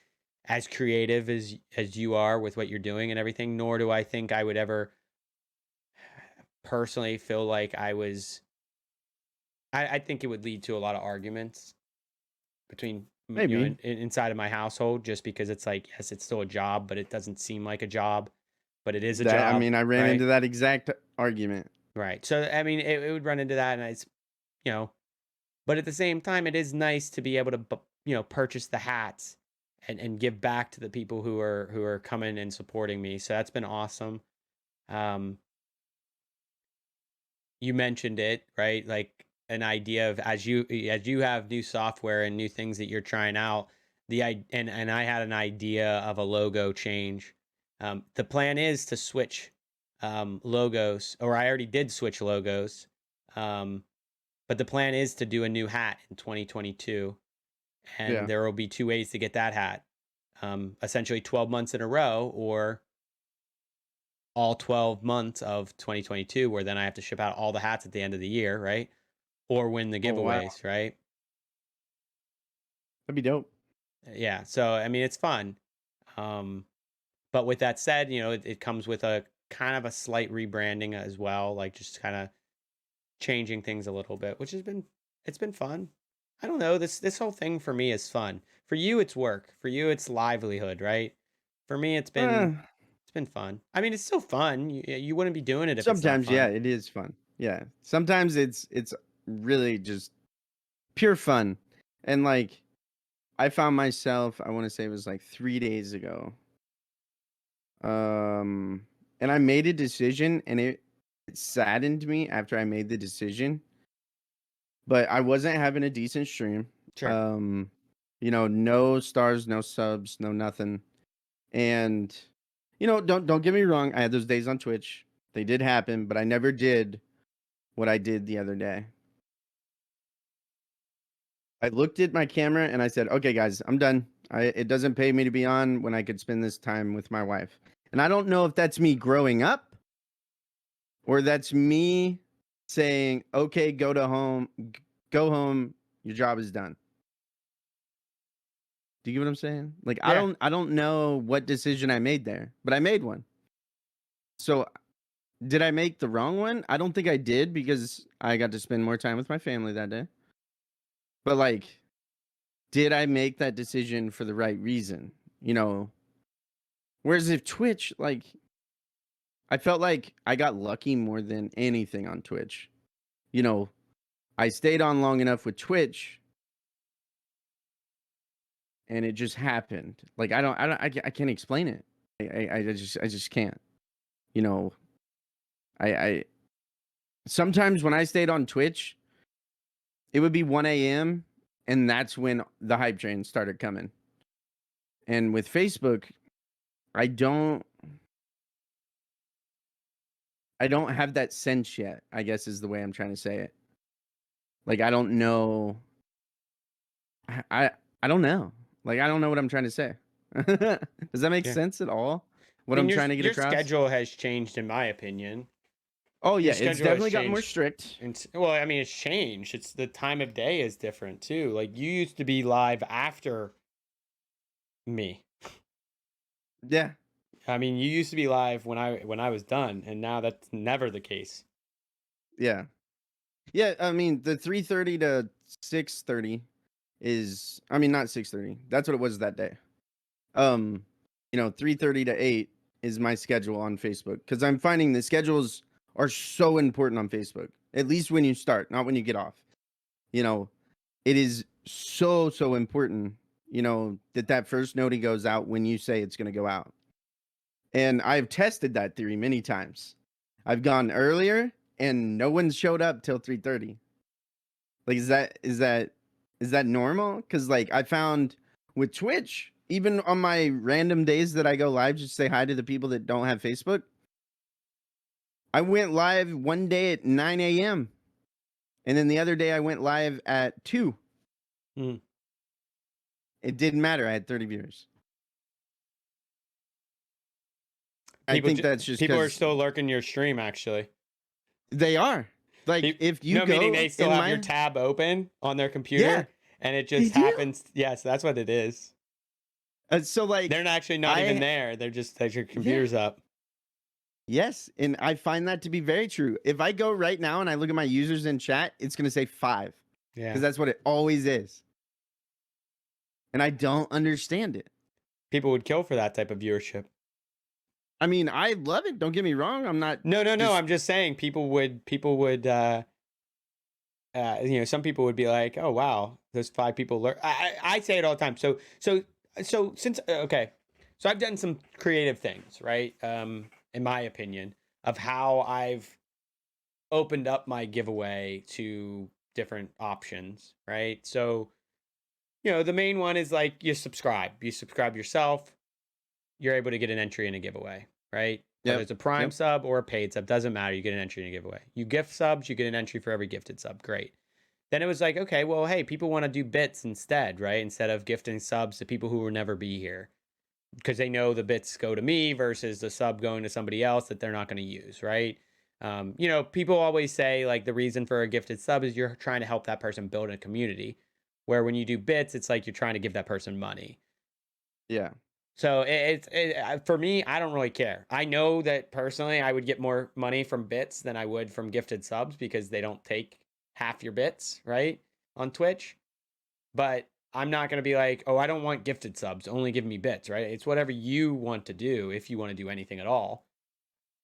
as creative as you are with what you're doing and everything, nor do I think I would ever personally feel like I think it would lead to a lot of arguments between Maybe. inside of my household, just because it's like, yes, it's still a job, but it doesn't seem like a job, but it is a That I job, mean, I ran right? into that exact argument. Right. So I mean, it would run into that, and it's you know but at the same time, it is nice to be able to purchase the hats and give back to the people who are coming and supporting me. So that's been awesome. Um, you mentioned it, right? Like an idea of as you have new software and new things that you're trying out. And I had an idea of a logo change. The plan is to switch logos, or I already did switch logos. Um, but the plan is to do a new hat in 2022, and Yeah. there will be 2 ways to get that hat. Essentially 12 months in a row, or all 12 months of 2022, where then I have to ship out all the hats at the end of the year, right? Or win the Oh, wow. giveaways, right? That'd be dope. Yeah. So, I mean, it's fun. Um, but with that said, it comes with a kind of a slight rebranding as well, like just kind of changing things a little bit, which it's been fun. I don't know, this whole thing for me is fun. For you, it's work. For you, it's livelihood, right? For me, Uh, it's been fun. I mean, it's still fun. You wouldn't be doing it if it's not sometimes, yeah, fun. it is fun. Yeah. Sometimes it's really just pure fun. And like I found myself, I want to say it was like 3 days ago. And I made a decision and it saddened me after I made the decision, but I wasn't having a decent stream. Sure. Um, no stars, no subs, no nothing. And don't get me wrong, I had those days on Twitch. They did happen, but I never did what I did the other day. I looked at my camera and I said, "Okay, guys, I'm done. It doesn't pay me to be on when I could spend this time with my wife." And I don't know if that's me growing up or that's me saying, "Okay, go home. Your job is done." Do you get what I'm saying? Like Yeah. I don't know what decision I made there, but I made one. So Did I make the wrong one? I don't think I did because I got to spend more time with my family that day. But like, did I make that decision for the right reason? You know, whereas if Twitch, like, I felt like I got lucky more than anything on Twitch. You know, I stayed on long enough with Twitch and it just happened. Like, I can't explain it. I just can't. You know, I sometimes when I stayed on Twitch, it would be 1 a.m. and that's when the hype train started coming. And with Facebook, I don't have that sense yet, I guess is the way I'm trying to say it. Like I don't know. I don't know. Like I don't know what I'm trying to say. Does that make Yeah. sense at all? I What mean, I'm trying to get your across? schedule has changed, in my opinion. Oh Your yeah, it's schedule has definitely gotten more changed. strict. And well, I mean, it's changed. It's the time of day is different too. Like you used to be live after me. Yeah. I mean, you used to be live when I was done, and now that's never the case. Yeah. Yeah, I mean, the 3:30 to 6:30 is I mean, not 6:30. That's what it was that day. Um, 3:30 to 8 is my schedule on Facebook cuz I'm finding the schedules are so important on Facebook. At least when you start, not when you get off. You know, it is so important, that first note goes out when you say it's going to go out. And I've tested that theory many times. I've gone earlier and no one showed up till 3:30. Like is that normal? Cuz like I found with Twitch, even on my random days that I go live just say hi to the people that don't have Facebook, I went live one day at 9 a.m. and then the other day I went live at 2. Mm. It didn't matter. I had 30 viewers. I People think that's just people are because still lurking your stream. Actually, they are. Like, if you no, meaning go they still in have your my. tab open on their Yeah, computer, and it they just do. happens. Yes, that's what it is. So, like, They're actually not even I. there. They're just that your Yeah. computer's up. Yes. And I find that to be very true. If I go right now and I look at my users in chat, it's going to say 5 Yeah. because that's what it always is. And I don't understand it. People would kill for that type of viewership. I mean, I love it. Don't get me wrong. I'm not. No. Just, I'm just saying people would some people would be like, oh wow, those 5 people I say it all the time. So since okay, so I've done some creative things, right? In my opinion, of how I've opened up my giveaway to different options, right? So the main one is like you subscribe yourself, you're able to get an entry in a giveaway, right? Whether yep. it's a Prime Yep. sub or a paid sub, doesn't matter. You get an entry in a giveaway. You gift subs, you get an entry for every gifted sub. Great. Then it was like, okay, well, hey, people want to do bits instead, right? Instead of gifting subs to people who will never be here because they know the bits go to me versus the sub going to somebody else that they're not going to use, right? People always say like the reason for a gifted sub is you're trying to help that person build a community. Where when you do bits, it's like you're trying to give that person money. Yeah. So for me, I don't really care. I know that personally, I would get more money from bits than I would from gifted subs because they don't take half your bits, right, on Twitch. But I'm not going to be like, oh, I don't want gifted subs. Only give me bits, right? It's whatever you want to do if you want to do anything at all.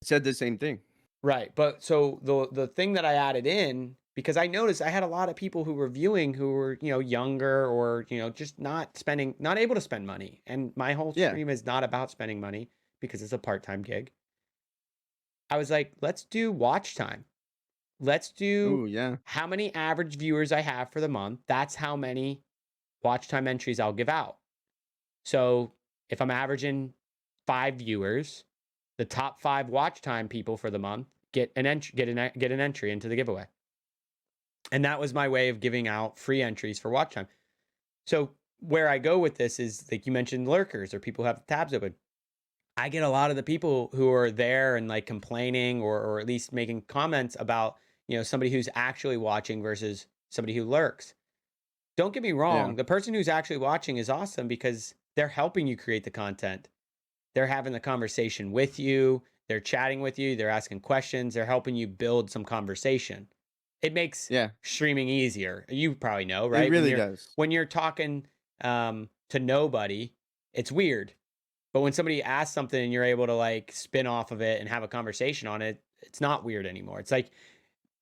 Said the same thing. Right. But so the thing that I added in, because I noticed I had a lot of people who were viewing who were, younger or, just not able to spend money. And my whole Yeah. stream is not about spending money because it's a part-time gig. I was like, let's do watch time. Let's do Oh, yeah. how many average viewers I have for the month. That's how many watch time entries I'll give out. So if I'm averaging 5 viewers, the top 5 watch time people for the month get an entry into the giveaway. And that was my way of giving out free entries for watch time. So where I go with this is like you mentioned lurkers or people who have tabs open. I get a lot of the people who are there and like complaining or at least making comments about, somebody who's actually watching versus somebody who lurks. Don't get me wrong. Yeah. The person who's actually watching is awesome because they're helping you create the content. They're having the conversation with you. they're chatting with you, they're asking questions, they're helping you build some conversation. It makes Yeah, streaming easier. You probably know, it right? really does. When you're talking to nobody, it's weird. But when somebody asks something and you're able to like spin off of it and have a conversation on it, it's not weird anymore. It's like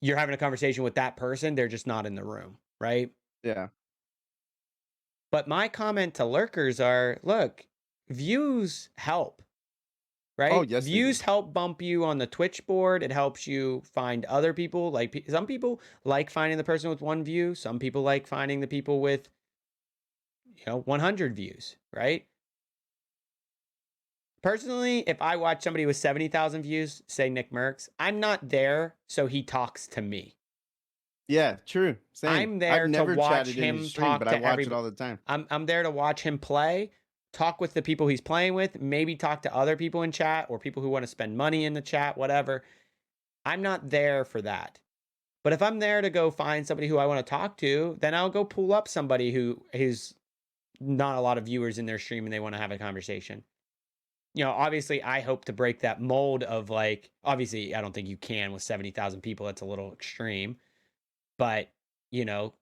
you're having a conversation with that person, they're just not in the room, right? Yeah. But my comment to lurkers are, look, views help, Oh, right? yes, they do. Views help bump you on the Twitch board. It helps you find other people. Like some people like finding the person with 1 view. Some people like finding the people with, 100 views, right? Personally, if I watch somebody with 70,000 views, say Nick Merckx, I'm not there so he talks to me. Yeah, true. Same. I'm I've there to never watch chatted in his him stream, talk but I to watch it everybody. all the time. I'm there to watch him play, talk with the people he's playing with, maybe talk to other people in chat or people who want to spend money in the chat, whatever. I'm not there for that. But if I'm there to go find somebody who I want to talk to, then I'll go pull up somebody who's not a lot of viewers in their stream and they want to have a conversation. Obviously I hope to break that mold of like, obviously I don't think you can with 70,000 people. That's a little extreme, but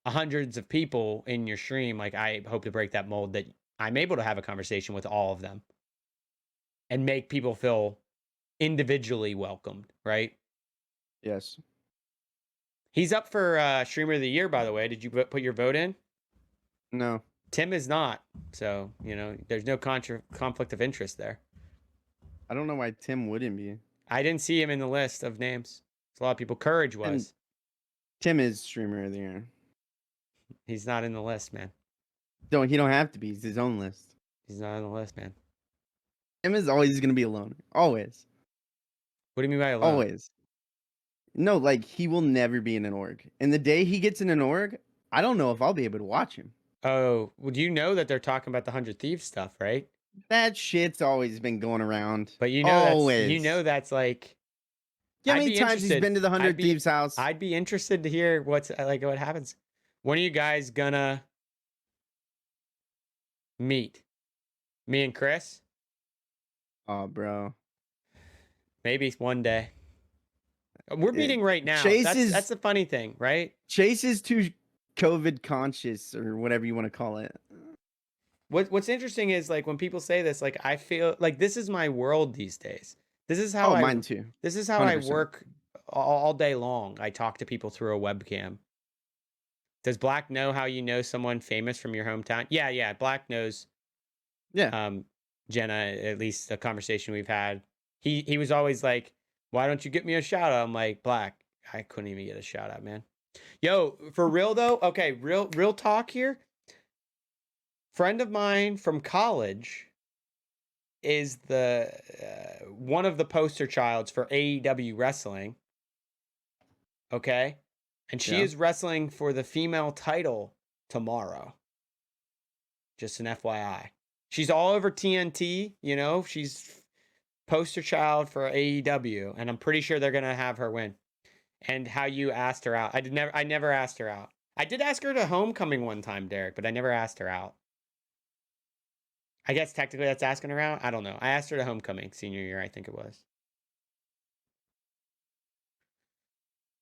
hundreds of people in your stream, like I hope to break that mold that I'm able to have a conversation with all of them and make people feel individually welcomed, right? Yes. He's up for streamer of the year, by the way. Did you put your vote in? No. Tim is not. So, there's no conflict of interest there. I don't know why Tim wouldn't be. I didn't see him in the list of names. There's a lot of people. Courage was. And Tim is streamer of the year. He's not in the list, man. He don't have to be. It's his own list. He's not on the list, man. Tim is always gonna be a loner. Always. What do you mean by alone? Always. No, like he will never be in an org. And the day he gets in an org, I don't know if I'll be able to watch him. Oh, well, do you know that they're talking about the 100 Thieves stuff, right? That shit's always been going around. But always. That's like. Yeah, how many times he's been to the 100 Thieves house? I'd be interested to hear what happens. When are you guys gonna meet? Me and Chris? Oh, bro. Maybe one day. We're meeting right now. That's the funny thing, right? Chase is too COVID conscious or whatever you want to call it. What's interesting is like when people say this, like I feel like this is my world these days. This is how mine too. This is how 100%. I 100%. work all day long. I talk to people through a webcam. Does Black know how you know someone famous from your hometown? Yeah. Black knows. Yeah. Jenna, at least the conversation we've had. He was always like, "Why don't you get me a shout out?" I'm like, "Black, I couldn't even get a shout out, man." Yo, for real though. Okay, real talk here. Friend of mine from college is the one of the poster childs for AEW wrestling. Okay, and she is wrestling for the female title tomorrow. Just an FYI. She's all over TNT, she's poster child for AEW, and I'm pretty sure they're gonna have her win. And how you asked her out. I never asked her out. I did ask her to homecoming one time, Derek, but I never asked her out. I guess technically that's asking her out. I don't know. I asked her to homecoming senior year, I think it was.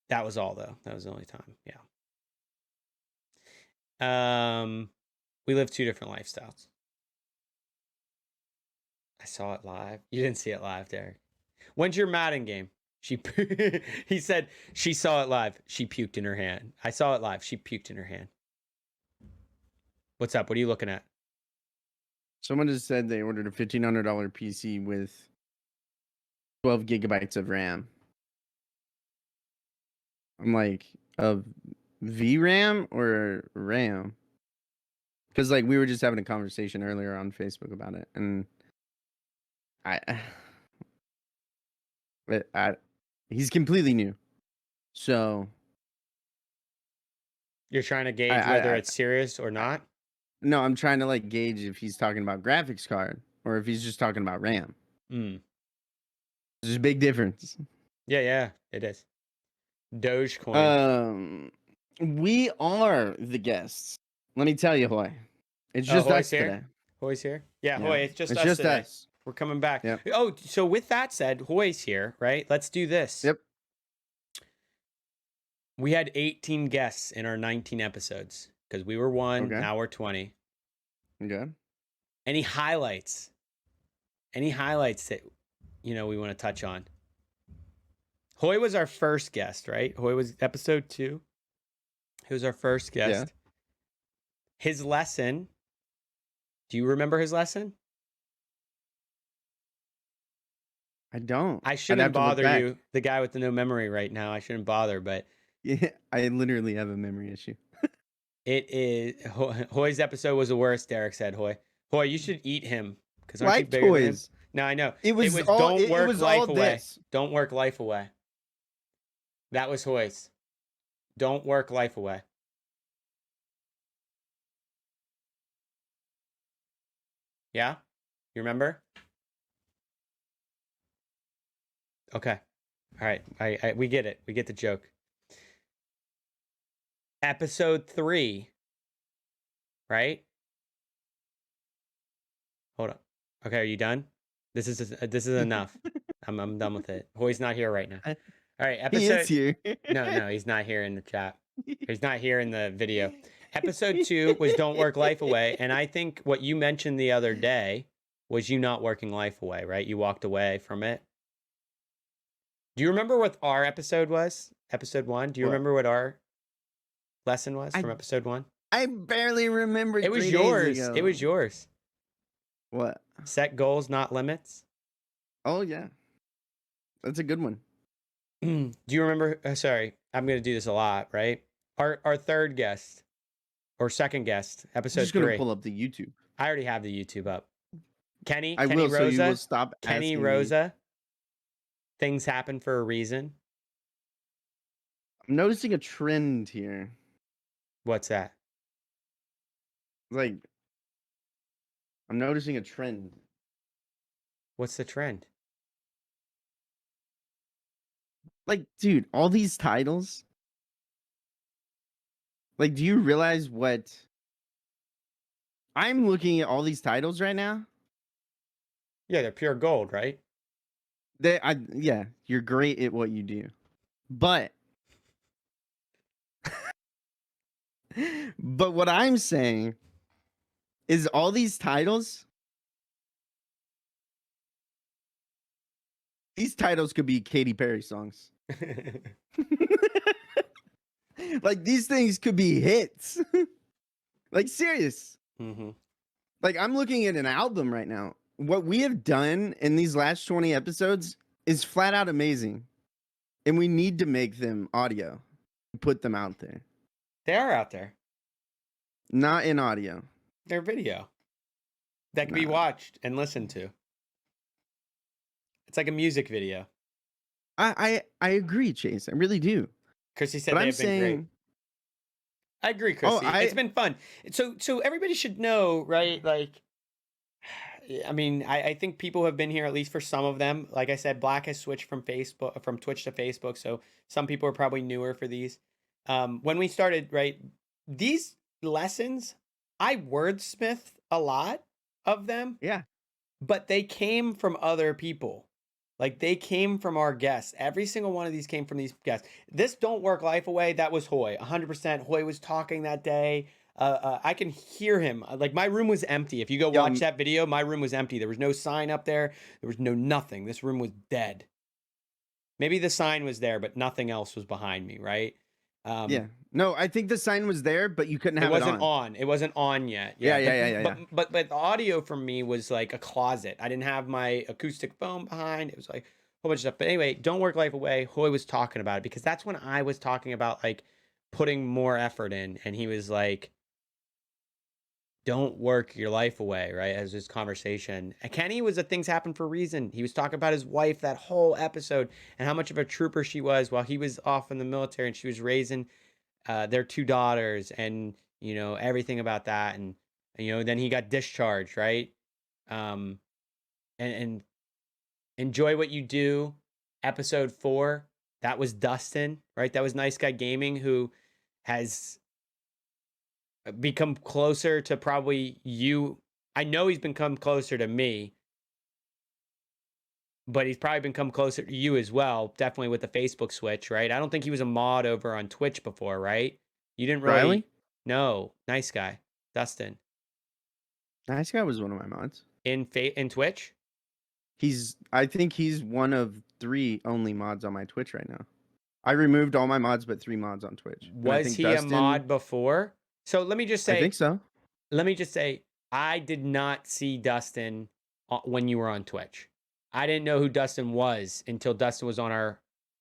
That was all though. That was the only time. Yeah. We live 2 different lifestyles. I saw it live. You didn't see it live, Derek. When's your Madden game? He said she saw it live. She puked in her hand. I saw it live. She puked in her hand. What's up? What are you looking at? Someone just said they ordered a $1,500 PC with 12 gigabytes of RAM. I'm like, of VRAM or RAM? Because like we were just having a conversation earlier on Facebook about it, and he's completely new, so you're trying to gauge whether it's serious or not. No, I'm trying to like gauge if he's talking about graphics card or if he's just talking about RAM. There's a big difference. Yeah, it is. Dogecoin. We are the guests. Let me tell you, Hoy. It's just us today. Hoy's here? Yeah, Hoy, it's just us today. We're coming back. Yep. Oh, so with that said, Hoy's here, right? Let's do this. Yep. We had 18 guests in our 19 episodes because we were one, Okay. now we're 20. Okay. Any highlights? Any highlights that we want to touch on? Hoy was our first guest, right? Hoy was episode 2. He was our first guest. Yeah. His lesson. Do you remember his lesson? I don't. I I'd shouldn't have to look bother back. you, the guy with the no memory right now. I shouldn't bother, but Yeah, I literally have a memory issue. it is Hoy's episode was the worst. Derek said, "Hoy, you should eat him because aren't you Like bigger than him?" toys. No, I know. It was all. don't It work was life all away. this. Don't work life away. That was Hoy's. Don't work life away. Yeah, you remember? Okay. All right. We get it. We get the joke. Episode 3. Right? Hold on. Okay, are you done? This is enough. I'm done with it. Hoy's not here right now. All right, He is episode. here. No, he's not here in the chat. He's not here in the video. Episode 2 was Don't Work Life Away, and I think what you mentioned the other day was you not working life away, right? You walked away from it. Do you remember what our episode was? Episode 1? Do you What? remember what our lesson was I- from episode 1? I barely remember. It was 3 yours. days ago. It was yours. What? Set goals, not limits. Oh yeah, that's a good one. Do you remember? Sorry, I'm going to do this a lot, right? Our third guest or second guest, I'm episode just gonna 3. pull up the YouTube. I already have the YouTube up. Kenny I will, Rosa. so you will stop. Kenny asking me. Rosa. Things happen for a reason. I'm noticing a trend here. What's that? Like, I'm noticing a trend. What's the trend? Like, dude, all these titles. Like, do you realize what? I'm looking at all these titles right now. Yeah, they're pure gold, right? Yeah, you're great at what you do, but but what I'm saying is all these titles. These titles could be Katy Perry songs. Like these things could be hits. Like serious. Mm-hmm. Like I'm looking at an album right now. What we have done in these last 20 episodes is flat out amazing. And we need to make them audio. Put them out there. They are out there. Not in audio. They're video. That can be Nah. watched and listened to. It's like a music video. I agree, Chase. I really do. Chrissy said But they I'm have been great. saying I agree, Chrissy. I- It's been fun. So everybody should know, right? Like, I mean, I think people have been here at least for some of them. Like I said, Black has switched from Twitch to Facebook, so some people are probably newer for these. When we started, right, these lessons, I wordsmith a lot of them, yeah. but they came from other people. Like they came from our guests. Every single one of these came from these guests. This Don't Work Life Away, that was Hoy. 100% Hoy was talking that day. I can hear him. Like my room was empty. If you go watch that video, my room was empty. There was no sign up there. There was no nothing. This room was dead. Maybe the sign was there, but nothing else was behind me, right? Yeah. No, I think the sign was there, but you couldn't have It it wasn't on. on. It wasn't on yet. Yeah. But the audio for me was like a closet. I didn't have my acoustic phone behind. It was like a whole bunch of stuff. But anyway, Don't Work Life Away. Hoy was talking about it because that's when I was talking about like putting more effort in, and he was like, "Don't work your life away," right? As this conversation. And Kenny was a things happen for a reason. He was talking about his wife that whole episode and how much of a trooper she was while he was off in the military and she was raising their 2 daughters and everything about that, and then he got discharged, right? And enjoy what you do. Episode 4, that was Dustin, right? That was Nice Guy Gaming, who has become closer to probably you. I know he's become closer to me but he's probably become closer to you as well. Definitely with the Facebook switch, right? I don't think he was a mod over on Twitch before, right? You didn't Riley? really. No, nice guy, Dustin Nice Guy was one of my mods. in Twitch. I think he's one of 3 only mods on my Twitch right now. I removed all my mods but 3 mods on Twitch. And I Was think he a Dustin, mod before? So let me just I say, think so. I did not see Dustin when you were on Twitch. I didn't know who Dustin was until Dustin was on our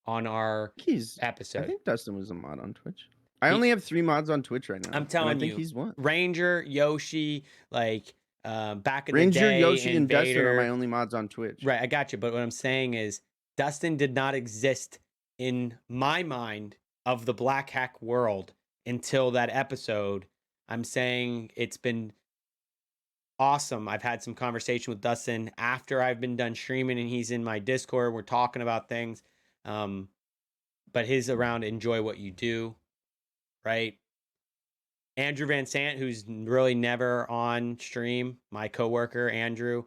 I episode. think Dustin was a mod on Twitch. I He- only have 3 mods on Twitch right now. I'm and telling I think you, he's one. Ranger, Yoshi, like back in the Ranger, day, Yoshi, and Dustin are Invader. my only mods on Twitch. Right, I got you. But what I'm saying is, Dustin did not exist in my mind of the Black Hack world until that episode. I'm saying it's been awesome. I've had some conversation with Dustin after I've been done streaming, and he's in my Discord. We're talking about things. But his around enjoy what you do, right? Andrew Van Sant, who's really never on stream, my coworker Andrew,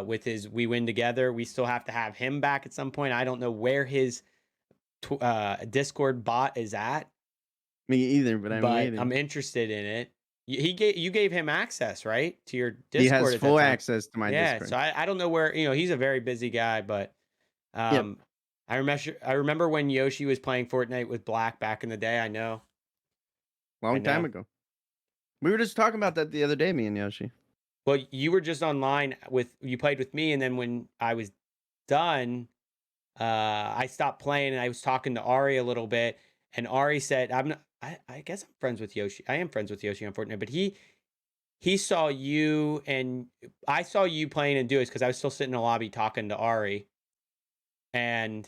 with his We Win Together. We still have to have him back at some point. I don't know where his Discord bot is at, Me either, but I'm waiting. I'm interested in it. You gave him access, right, to your Discord. He has at that full time. access to my Yeah, Discord. so I don't know where, he's a very busy guy, but Yep. I remember when Yoshi was playing Fortnite with Black back in the day. I know. Long time ago. We were just talking about that the other day, me and Yoshi. Well, you were just online you played with me, and then when I was done, I stopped playing and I was talking to Ari a little bit, and Ari said, I guess I'm friends with Yoshi. I am friends with Yoshi on Fortnite, but he saw you, and I saw you playing in duos because I was still sitting in the lobby talking to Ari, and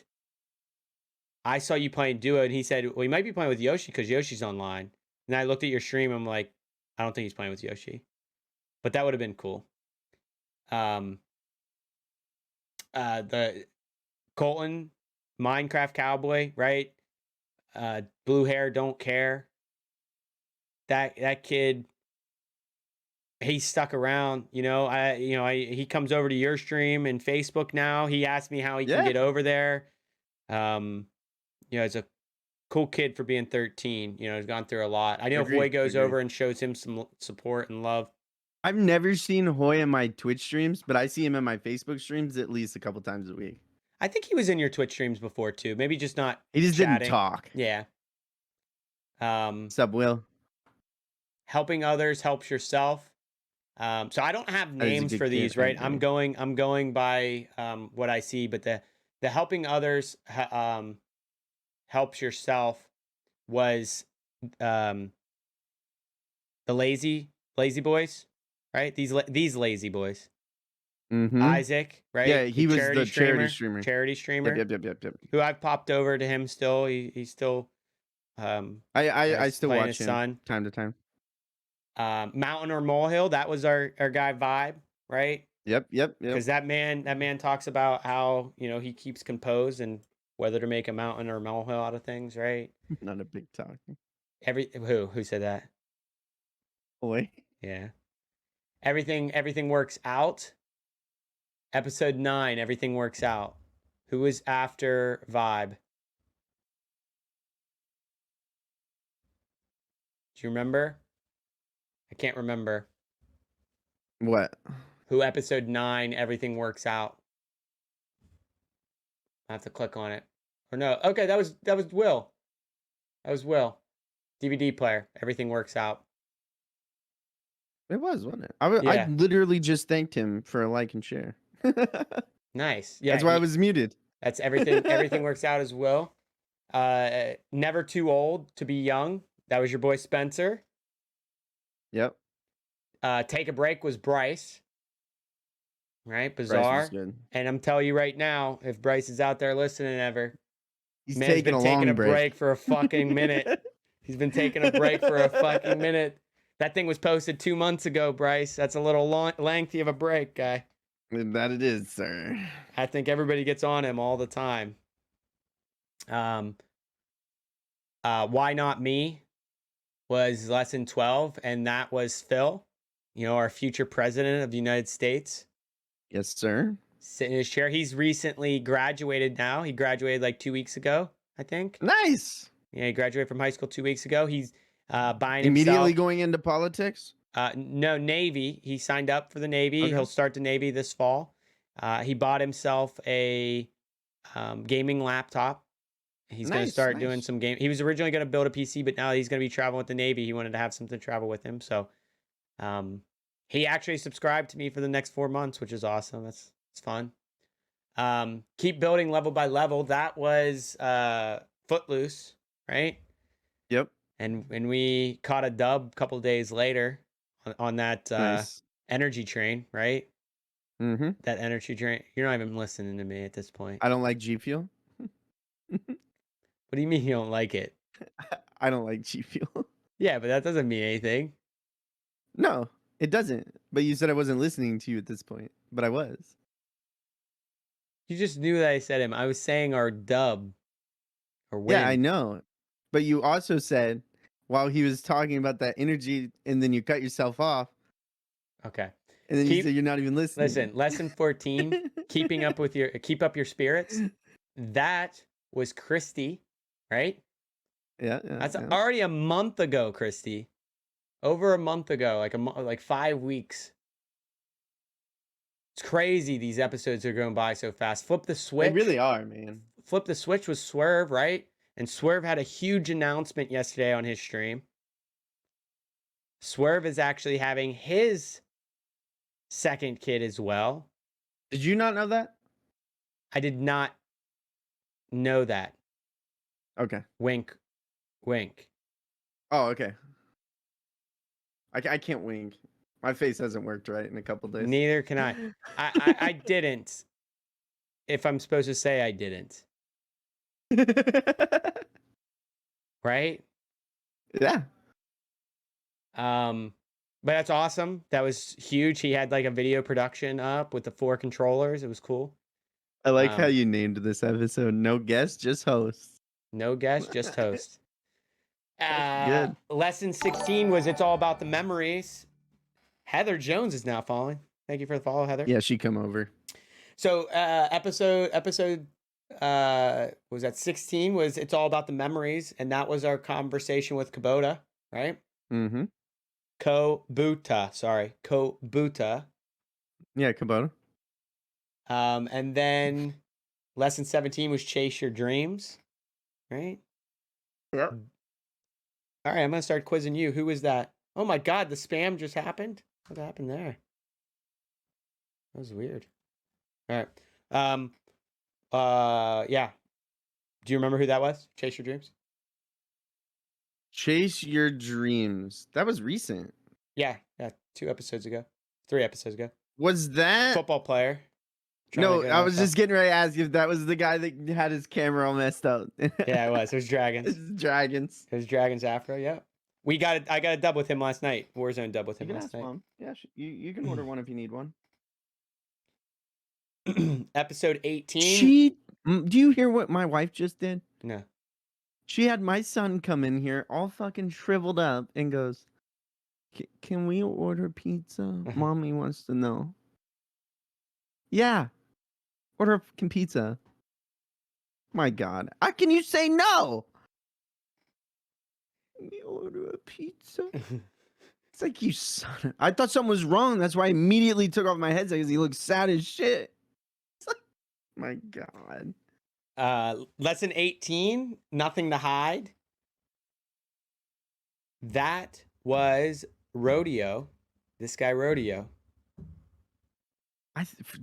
I saw you playing duo, and he said, well, you might be playing with Yoshi because Yoshi's online. And I looked at your stream, I'm like, I don't think he's playing with Yoshi. But that would have been cool. The Colton, Minecraft Cowboy, right? Blue hair, don't care. That kid, he stuck around. He comes over to your stream and Facebook now. He asked me how he can get over there. He's a cool kid for being 13. He's gone through a lot. I know Hoy goes over and shows him some support and love. I've never seen Hoy in my Twitch streams, but I see him in my Facebook streams at least a couple times a week. I think he was in your Twitch streams before too. Maybe just not. He just chatting. didn't talk. Yeah. Sup, Will? Helping others helps yourself. So I don't have names for these, right? I'm going by what I see, but the helping others helps yourself was the lazy boys, right? These lazy boys. Mm-hmm. Isaac, right? Yeah, he was the charity streamer. Charity streamer. Yep. Who I've popped over to him still. He's still. I still watch him son. time to time. Mountain or Molehill, that was our guy Vibe, right? Yep. Because that man talks about how he keeps composed and whether to make a mountain or a molehill out of things, right? Not a big talk. Who said that? Boy. Yeah. Everything works out. Episode 9, everything works out. Who was after Vibe? Do you remember? I can't remember. What? Who episode 9, everything works out? I have to click on it. Or no. Okay, that was Will. That was Will. DVD player. Everything works out. It was, wasn't it? I literally just thanked him for a like and share. Nice. Yeah. That's why I was muted. That's everything. Everything works out as Will. Never too old to be young. That was your boy Spencer. Yep. Take a break was Bryce. Right? Bizarre. And I'm telling you right now, if Bryce is out there listening ever, he's man's taking been taking a break for a fucking minute. He's been taking a break for a fucking minute. That thing was posted 2 months ago, Bryce. That's a little lengthy of a break, guy. That it is, sir. I think everybody gets on him all the time. Why Not Me was lesson 12, and that was Phil, our future president of the United States. Yes, sir. sit in his chair. He's recently graduated now. He graduated like 2 weeks ago, I think. Nice. Yeah, he graduated from high school 2 weeks ago. He's buying Immediately himself. going into politics? No, Navy. He signed up for the Navy. Okay. He'll start the Navy this fall. He bought himself a gaming laptop. He's going to Nice, start doing nice. some game. He was originally going to build a PC, but now he's going to be traveling with the Navy. He wanted to have something to travel with him. So he actually subscribed to me for the next 4 months, which is awesome. It's fun. Keep building level by level. That was Footloose, right? Yep. And we caught a dub a couple days later on that Nice. energy train, right? Mm-hmm. That energy train. You're not even listening to me at this point. I don't like G Fuel. What do you mean you don't like it? I don't like G Fuel. Yeah, but that doesn't mean anything. No, it doesn't. But you said I wasn't listening to you at this point. But I was. You just knew that I said him. I was saying our dub or win. Yeah, I know. But you also said while he was talking about that energy, and then you cut yourself off, Okay. and then you said you're not even listening. Listen, lesson 14, keep up your spirits. That was Christy, right? Yeah. That's already a month ago, Christy. Over a month ago, like 5 weeks. It's crazy these episodes are going by so fast. Flip the switch. They really are, man. Flip the switch was Swerve, right? And Swerve had a huge announcement yesterday on his stream. Swerve is actually having his second kid as well. Did you not know that? I did not know that. Okay. Wink, wink. Oh, okay. I can't wink. My face hasn't worked right in a couple days. Neither can I. I didn't. If I'm supposed to say I didn't. Right? Yeah. But that's awesome. That was huge. He had like a video production up with the 4 controllers. It was cool. I like how you named this episode No Guest, Just Host. No guest, just host. Good. Lesson 16 was It's All About the Memories. Heather Jones is now following. Thank you for the follow, Heather. Yeah, she come over. So episode was that 16 was It's All About the Memories, and that was our conversation with Kubota, right? Mm-hmm. Kobuta. Yeah, Kubota. And then lesson 17 was Chase Your Dreams, right? Yep. All right, I'm gonna start quizzing you. Who was that? Oh my God, the spam just happened. What happened there? That was weird. All right. Yeah. Do you remember who that was? Chase Your Dreams? Chase Your Dreams. That was recent. Yeah. 2 episodes ago. 3 episodes ago. Was that Football player. No, I was just getting ready to ask if that was the guy that had his camera all messed up. Yeah, it was. It was Dragons. It's Dragons. It was Dragons Afro, yeah. I got a dub with him last night. Warzone dub with him last night. Mom. Yeah, you can order one if you need one. Episode 18. Do you hear what my wife just did? No. She had my son come in here all fucking shriveled up and goes, can we order pizza? Mommy wants to know. Yeah. Order a fucking pizza. My God. How can you say no? We order a pizza. It's like, you son. I thought something was wrong. That's why I immediately took off my headset because he looked sad as shit. It's like, my God. Lesson 18, Nothing to Hide. That was Rodeo. This guy Rodeo.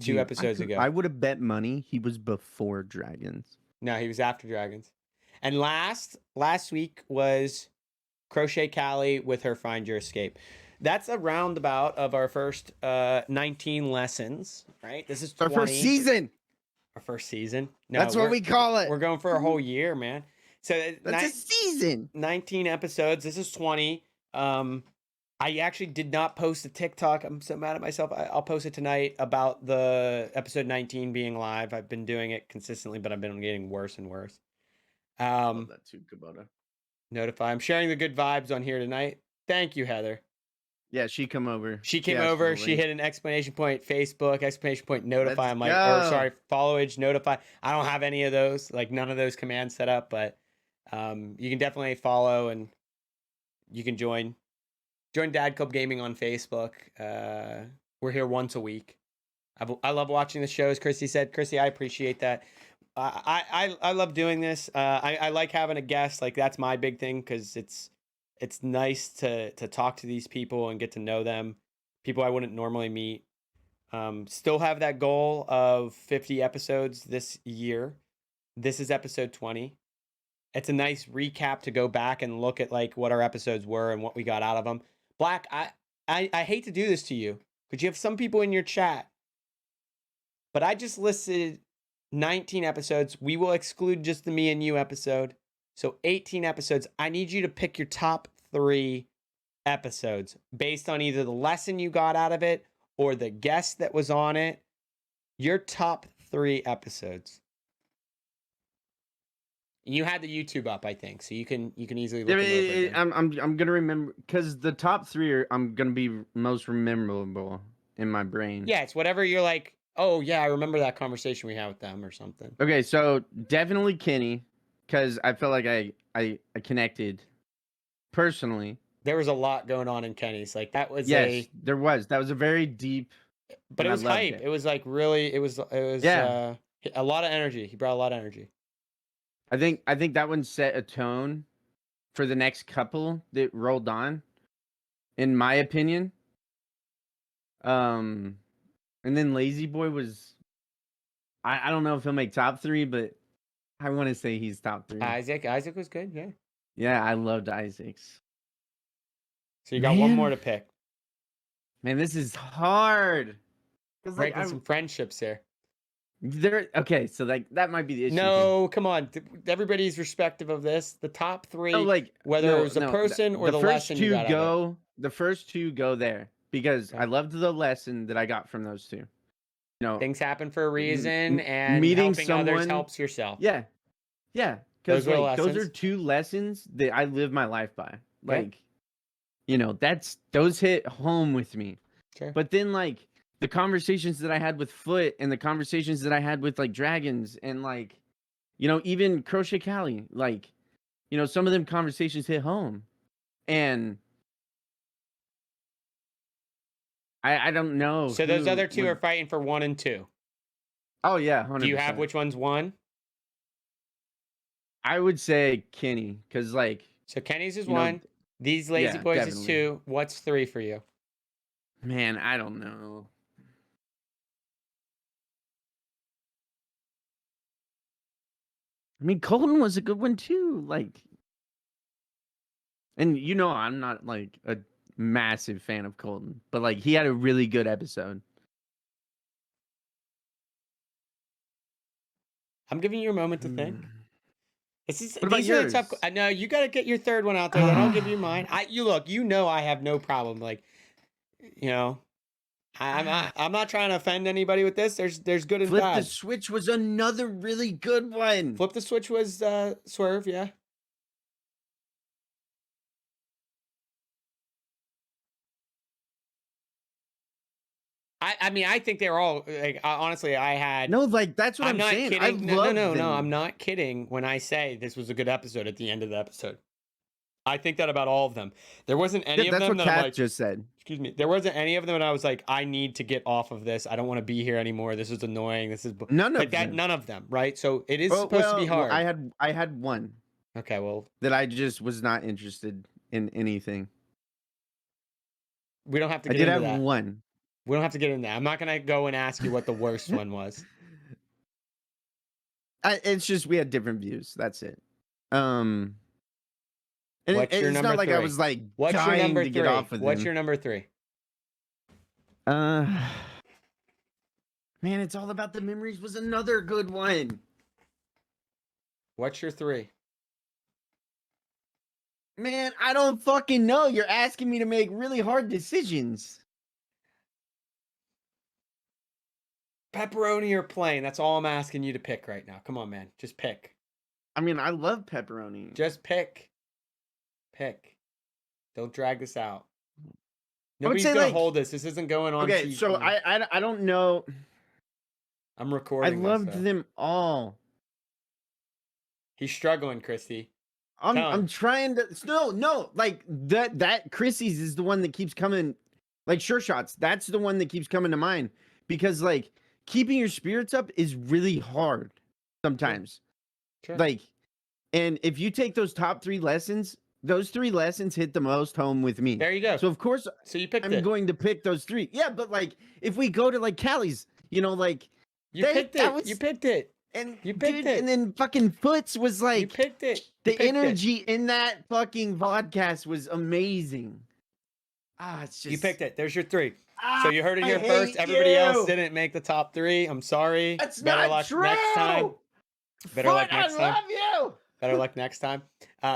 2 episodes ago. I would have bet money he was before Dragons. No, he was after Dragons. And last week was Crochet Callie with her Find Your Escape. That's a roundabout of our first 19 lessons, right? This is 20. Our first season. Our first season. No, that's what we call it. We're going for a whole year, man. So that's a season. 19 episodes. This is 20. I actually did not post a TikTok. I'm so mad at myself. I'll post it tonight about the episode 19 being live. I've been doing it consistently, but I've been getting worse and worse. Love that too, Kubota. Notify. I'm sharing the good vibes on here tonight. Thank you, Heather. Yeah, she come over. She came asked for over. the She link. hit an exclamation point Facebook, exclamation point notify. Let's I'm like, or go. sorry, followage notify. I don't have any of those, like none of those commands set up, but you can definitely follow and you can join Dad Club Gaming on Facebook. We're here once a week. I love watching the shows. Christy said, Christy, I appreciate that. I love doing this. I like having a guest. Like that's my big thing because it's nice to talk to these people and get to know them. People I wouldn't normally meet. Still have that goal of 50 episodes this year. This is episode 20. It's a nice recap to go back and look at like what our episodes were and what we got out of them. Black, I hate to do this to you because you have some people in your chat, but I just listed 19 episodes. We will exclude just the me and you episode. So 18 episodes. I need you to pick your top 3 episodes based on either the lesson you got out of it or the guest that was on it. Your top 3 episodes. You had the YouTube up, I think, so you can easily look them over again. I'm gonna remember because the top 3 are I'm gonna be most memorable in my brain. Yeah, it's whatever you're like. Oh yeah, I remember that conversation we had with them or something. Okay, so definitely Kenny, because I felt like I connected personally. There was a lot going on in Kenny's. Like that was there was. That was a very deep. but it was hype. It was like really. It was Yeah. a lot of energy. He brought a lot of energy. I think that one set a tone for the next couple that rolled on, in my opinion. And then Lazy Boy was. I don't know if he'll make top 3, but I want to say he's top 3. Isaac was good. Yeah. Yeah, I loved Isaac's. So you got one more to pick. Man, this is hard. Breaking some friendships here. Okay, so like that might be the issue. No, come on. Everybody's respective of this. The top 3, whether it was a person or the lesson you got out of it. The first 2 go there because I loved the lesson that I got from those 2. You know, things happen for a reason, and meeting helping someone others helps yourself. Yeah, because those are 2 lessons that I live my life by. Like, those hit home with me. Sure. But then like the conversations that I had with Foot and the conversations that I had with like Dragons and like, even Crochet Callie, like, some of them conversations hit home. And I don't know. So those other 2 are fighting for 1 and 2. Oh yeah, 100%. Do you have which one's 1? I would say Kenny, because like. So Kenny's is 1. These Lazy Boys definitely. Is 2. What's 3 for you? Man, I don't know. I mean, Colton was a good one too. Like, and I'm not like a massive fan of Colton, but like he had a really good episode. I'm giving you a moment to think. These are yours? Tough. I know you got to get your third one out there. Then I'll give you mine. I have no problem. Like, I'm not trying to offend anybody with this. There's good and bad. Flip the Switch was another really good one. Flip the Switch was Swerve, yeah. I mean, I think they're all like. Honestly, I had that's what I'm saying. Kidding. No. I'm not kidding when I say this was a good episode at the end of the episode. I think that about all of them. There wasn't any of them that I'm like, just said. Excuse me. There wasn't any of them that I was like, I need to get off of this. I don't want to be here anymore. This is annoying. This is none of them. None of them, right? So it is supposed to be hard. I had one. Okay, well, that I just was not interested in anything. We don't have to get into that. I did have one. We don't have to get into that. I'm not gonna go and ask you what the worst one was. It's just we had different views. That's it. And what's your it's number not like 3? I was like what's your number to 3? get off of What's them. your number 3? Man, it's all about the memories was another good one. What's your 3? Man, I don't fucking know. You're asking me to make really hard decisions. Pepperoni or plain? That's all I'm asking you to pick right now. Come on, man. Just pick. I mean, I love pepperoni. Just pick. Pick. Don't drag this out. Nobody's say, gonna like, hold this. This isn't going on. okay, so I don't know. I'm I recording loved myself. them all. He's struggling, Christy. I'm trying to no, like that Chrissy's is the one that keeps coming, like Sure Shots. That's the one that keeps coming to mind because like keeping your spirits up is really hard sometimes. Sure. Like, and if you take those top 3 lessons, those 3 lessons hit the most home with me. There you go. So of course So you picked I'm it. going to pick those 3. Yeah, but like if we go to like Callie's, like You picked it. You picked it. and You picked it. and then fucking Foots was like You picked it. the energy in that fucking vodcast was amazing. It's just You picked it. There's your 3. So you heard it I here first. hate Everybody else you. didn't make the top 3. I'm sorry. That's Better not luck true. next time. Better luck next time. I love you. Better luck next time.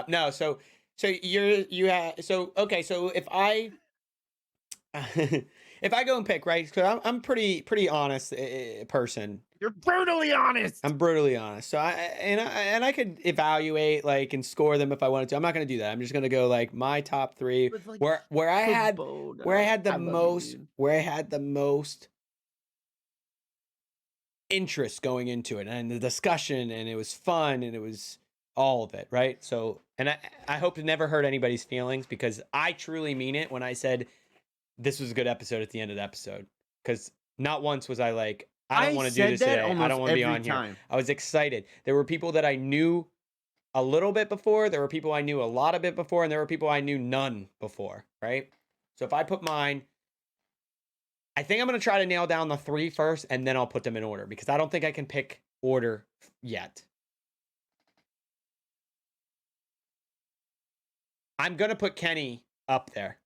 No, so okay, so if I if I go and pick, right? Because I'm pretty honest person. You're brutally honest. I'm brutally honest. So I could evaluate like and score them if I wanted to. I'm not gonna do that. I'm just gonna go like my top 3 With, like, where I had I love you. where I had the most interest going into it and the discussion, and it was fun, and it was all of it, right? So, and I hope to never hurt anybody's feelings, because I truly mean it when I said this was a good episode at the end of the episode, because not once was I like, I don't want to do this today. I don't want to be on here. I was excited. There were people that I knew a little bit before. There were people I knew a lot of bit before, and there were people I knew none before, right? So if I put mine, I think I'm going to try to nail down the 3 first, and then I'll put them in order, because I don't think I can pick order yet. I'm going to put Kenny up there,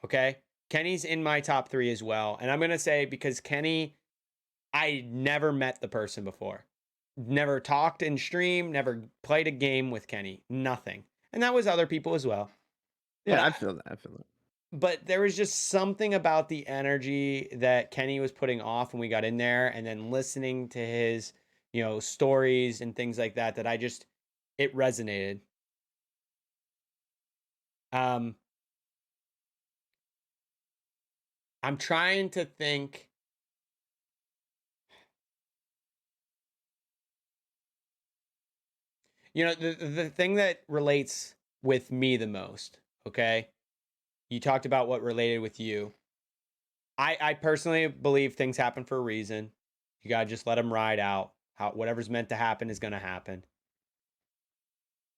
okay? Kenny's in my top 3 as well. And I'm going to say, because Kenny, I never met the person before. Never talked in stream, never played a game with Kenny, nothing. And that was other people as well. Yeah, I feel that. But there was just something about the energy that Kenny was putting off when we got in there, and then listening to his, stories and things like that, that it resonated. I'm trying to think. The thing that relates with me the most, okay? You talked about what related with you. I personally believe things happen for a reason. You gotta just let them ride out. Whatever's meant to happen is gonna happen.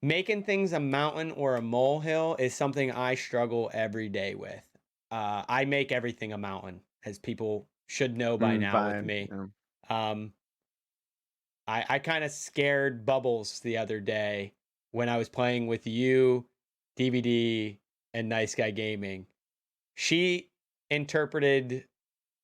Making things a mountain or a molehill is something I struggle every day with. I make everything a mountain, as people should know by now with me. Yeah. I kind of scared Bubbles the other day when I was playing with you, DVD, and Nice Guy Gaming. She interpreted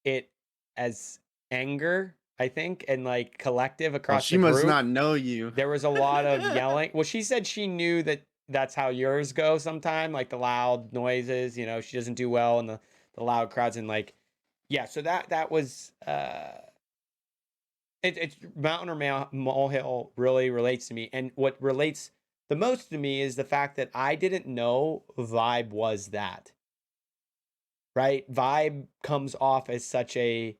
it as anger, I think, and like collective across the group. She must not know you. There was a lot of yelling. Well, she said she knew that that's how yours go sometime, like the loud noises. She doesn't do well in the loud crowds, and like, yeah. So that was it's mountain or molehill really relates to me, and what relates the most to me is the fact that I didn't know Vibe was that. Right? Vibe comes off as such a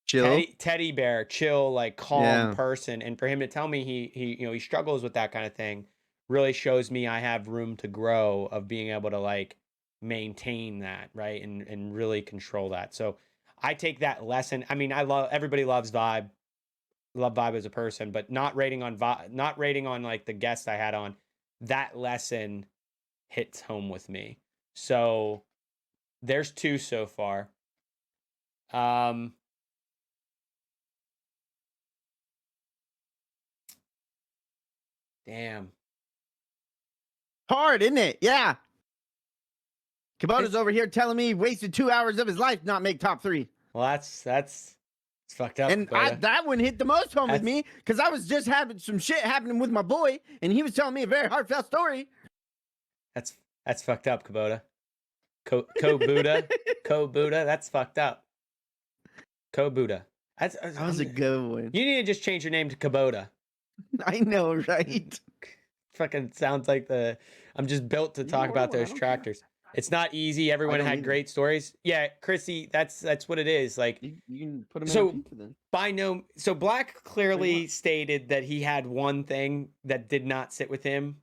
chill teddy bear, chill, like calm person, and for him to tell me he struggles with that kind of thing really shows me I have room to grow of being able to like maintain that, right, and really control that. So I take that lesson. I mean, everybody loves Vibe, love Vibe as a person, but not rating on like the guest I had on. That lesson hits home with me. So there's 2 so far. Damn. Hard, isn't it? Yeah. Kubota's over here telling me he wasted 2 hours of his life not make top 3. Well, that's fucked up. And that one hit the most home with me, because I was just having some shit happening with my boy, and he was telling me a very heartfelt story. That's fucked up, Kubota. Buddha. Buddha. That's fucked up. Buddha. That was a good one. You need to just change your name to Kubota. I know, right? Fucking sounds like I'm just built to talk about those tractors. It's not easy. I Everyone don't had either. great stories. Yeah, Chrissy, that's what it is. Like, You can put them in a so pizza then. so Black What do you clearly want? stated that he had one thing that did not sit with him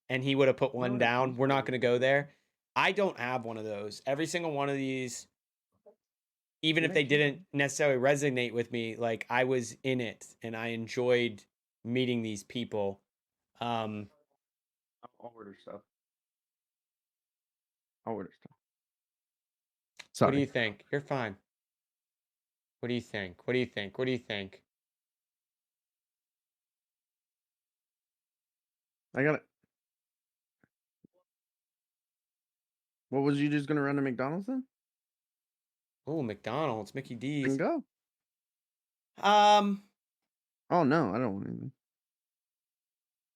and he would have put You know one what a down. pizza We're not is? going to go there. I don't have one of those. Every single one of these, even You if they make pizza. didn't necessarily resonate with me, like I was in it and I enjoyed meeting these people. Um, I'll order stuff. I'll order stuff. what do Sorry. you think? You're fine. What do you think? What do you think? What do you think? I got it. What was you just gonna run to McDonald's then? Oh, McDonald's, Mickey Then D's. go. Um, Oh no, I don't want anything.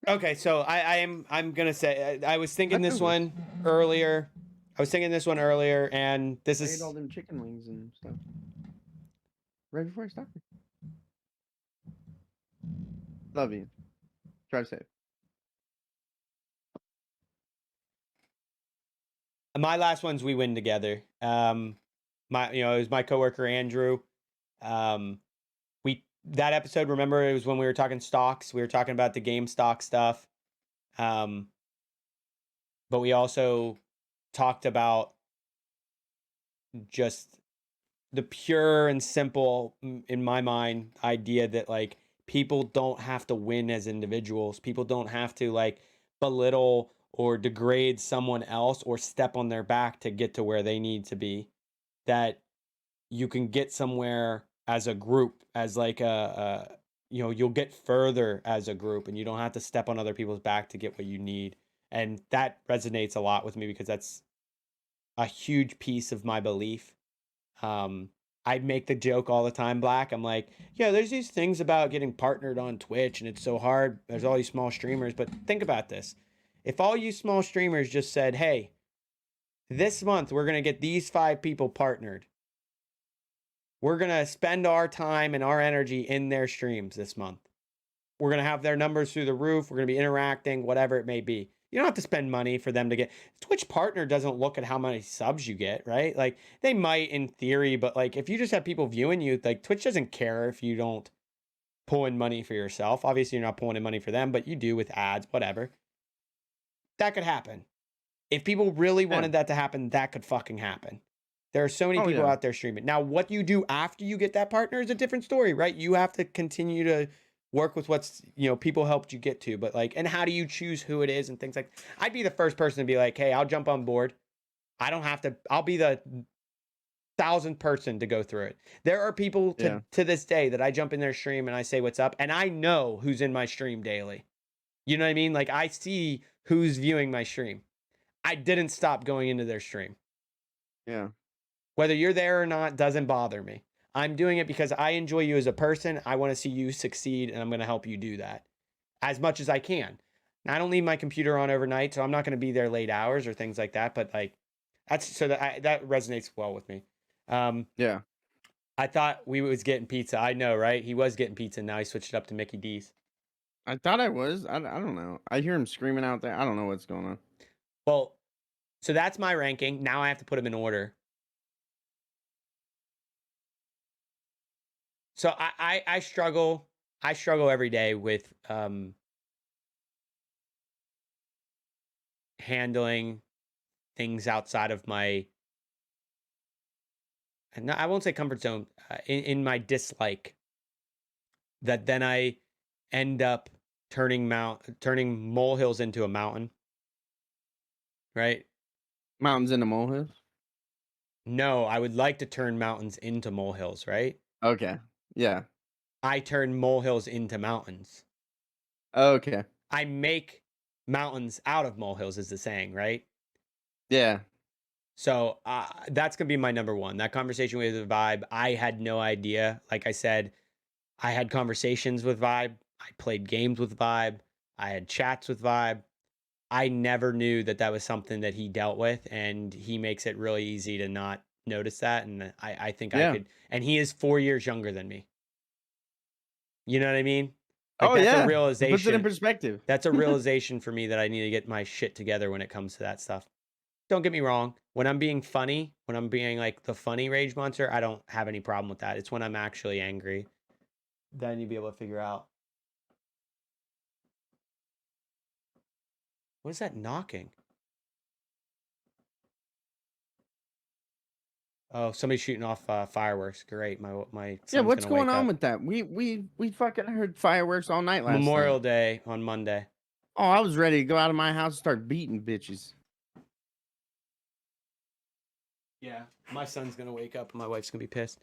okay, so I'm gonna say I was I thinking this feel good. one earlier. I was thinking this one earlier, and this I ate all is them chicken wings and stuff right before I started. Love you. Drive safe. my last ones. We win together. It was my coworker Andrew. We that episode. Remember, it was when we were talking stocks. We were talking about the game stock stuff. Um, but we also talked about just the pure and simple, in my mind, idea that like people don't have to win as individuals. People don't have to like belittle or degrade someone else or step on their back to get to where they need to be. That you can get somewhere as a group, as like you'll get further as a group, and you don't have to step on other people's back to get what you need. And that resonates a lot with me because that's a huge piece of my belief. um, I make the joke all the time, Black. I'm like, yeah, there's these things about getting partnered on Twitch and it's so hard. There's all these small streamers. But think about this. If all you small streamers just said, hey, this month we're going to get these 5 people partnered, we're going to spend our time and our energy in their streams this month. We're going to have their numbers through the roof. We're going to be interacting, whatever it may be. You don't have to spend money for them to get. Twitch partner doesn't look at how many subs you get, right? Like they might in theory, but like if you just have people viewing you, like Twitch doesn't care if you don't pull in money for yourself. Obviously, you're not pulling in money for them, but you do with ads, whatever. That could happen. If people really Yeah. wanted that to happen, that could fucking happen. There are so many Oh people yeah. out there streaming. Now, what you do after you get that partner is a different story, right? You have to continue to work with what's, people helped you get to, but like, and how do you choose who it is and things like, I'd be the first person to be like, hey, I'll jump on board. I don't have to, I'll be the 1,000th person to go through it. There are people Yeah. to this day that I jump in their stream and I say, what's up? And I know who's in my stream daily. You know what I mean? Like I see who's viewing my stream. I didn't stop going into their stream. Yeah. Whether you're there or not doesn't bother me. I'm doing it because I enjoy you as a person. I want to see you succeed, and I'm going to help you do that as much as I can. Now, I don't leave my computer on overnight, so I'm not going to be there late hours or things like that. But like, that resonates well with me. Yeah. I thought we was getting pizza. I know, right? He was getting pizza. Now he switched it up to Mickey D's. I thought I was. I don't know. I hear him screaming out there. I don't know what's going on. Well, so that's my ranking. Now I have to put them in order. So I struggle. I struggle every day with handling things outside of my, and I won't say comfort zone, in my dislike, that then I end up turning molehills into a mountain, right? Mountains into molehills. No, I would like to turn mountains into molehills, right? Okay. Yeah. I turn molehills into mountains. Okay. I make mountains out of molehills is the saying, right? Yeah. So that's gonna be my number one. That conversation with Vibe, I had no idea. Like I said, I had conversations with Vibe. I played games with Vibe. I had chats with Vibe. I never knew that that was something that he dealt with, and he makes it really easy to not notice that. And I think I Yeah. could. And he is 4 years younger than me. You know what I mean? Like Oh that's a yeah. It puts it in realization. perspective. That's a realization for me that I need to get my shit together when it comes to that stuff. don't get me wrong. When I'm being funny, when I'm being like the funny rage monster, I don't have any problem with that. It's when I'm actually angry. Then you'd be able to figure out. What is that knocking? Oh, somebody's shooting off fireworks. Great. My Yeah, son's what's gonna wake going on up. with that? We fucking heard fireworks all night last Memorial night. Day on Monday. Oh, I was ready to go out of my house and start beating bitches. Yeah, my son's gonna wake up and my wife's gonna be pissed.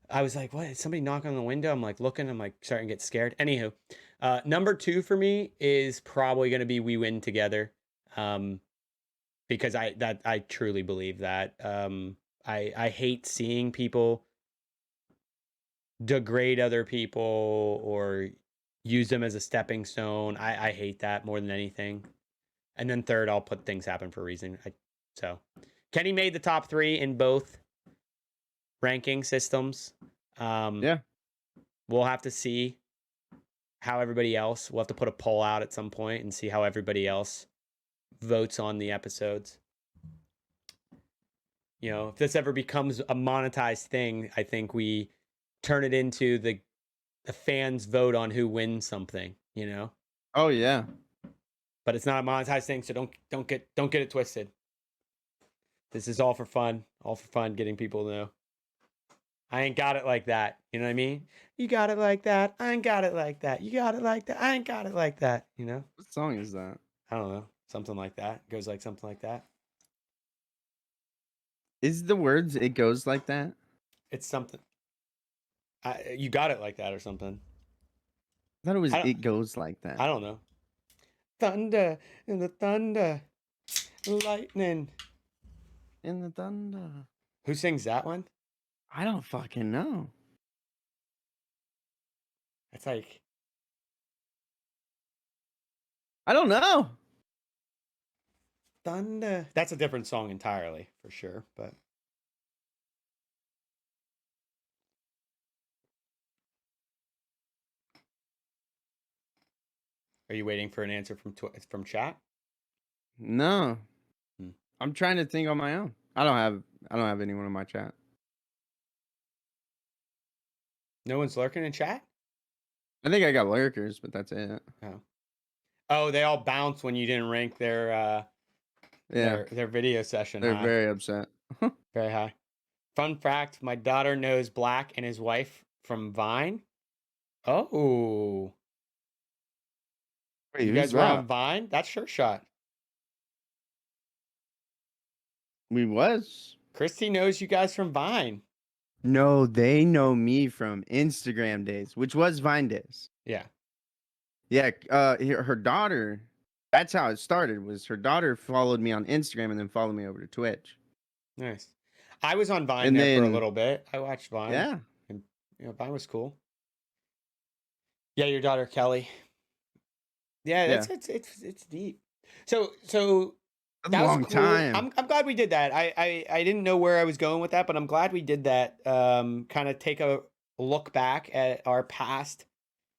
I was like, what? Is somebody knocking on the window? I'm like looking, I'm like starting to get scared. Anywho, number 2 for me is probably gonna be We Win Together. Because I truly believe that. I hate seeing people degrade other people or use them as a stepping stone. I hate that more than anything. And then third, I'll put Things Happen for a Reason. So Kenny made the top 3 in both ranking systems. Yeah. We'll have to see how everybody else. We'll have to put a poll out at some point and see how everybody else votes on the episodes. You know, if this ever becomes a monetized thing, I think we turn it into the fans vote on who wins something, you know? Oh yeah. But it's not a monetized thing, so don't get it twisted. This is all for fun, getting people to know. I ain't got it like that. You know what I mean? You got it like that. I ain't got it like that. You got it like that. I ain't got it like that. You know? What song is that? I don't know. Something like that. It goes like something like that. Is the words "it goes like that"? It's something. You got it like that or something. I thought it was I don't, "it goes like that." I don't know. Thunder in the thunder, lightning. In the thunder. Who sings that one? I don't fucking know. It's like I don't know. thunder. That's a different song entirely, for sure. But are you waiting for an answer from chat? No. Hmm. I'm trying to think on my own. I don't have anyone in my chat. No one's lurking in chat. I think I got lurkers, but that's it. Oh, they all bounce when you didn't rank their Yeah. their video session. They're high. very upset. Very high. Fun fact: my daughter knows Black and his wife from Vine. Oh, Wait, you who's guys were on that? Vine? That's Sure Shot. We was. Christy knows you guys from Vine. No, they know me from Instagram days, which was Vine days. Yeah. Yeah, her daughter. That's how it started. Was her daughter followed me on Instagram and then followed me over to Twitch. Nice. I was on Vine And there for a then little bit. I watched Vine. yeah, And Vine was cool. Yeah, your daughter Kelly. Yeah, yeah, it's deep. So a that was long cool. time. I'm glad we did that. I didn't know where I was going with that, but I'm glad we did that. Kind of take a look back at our past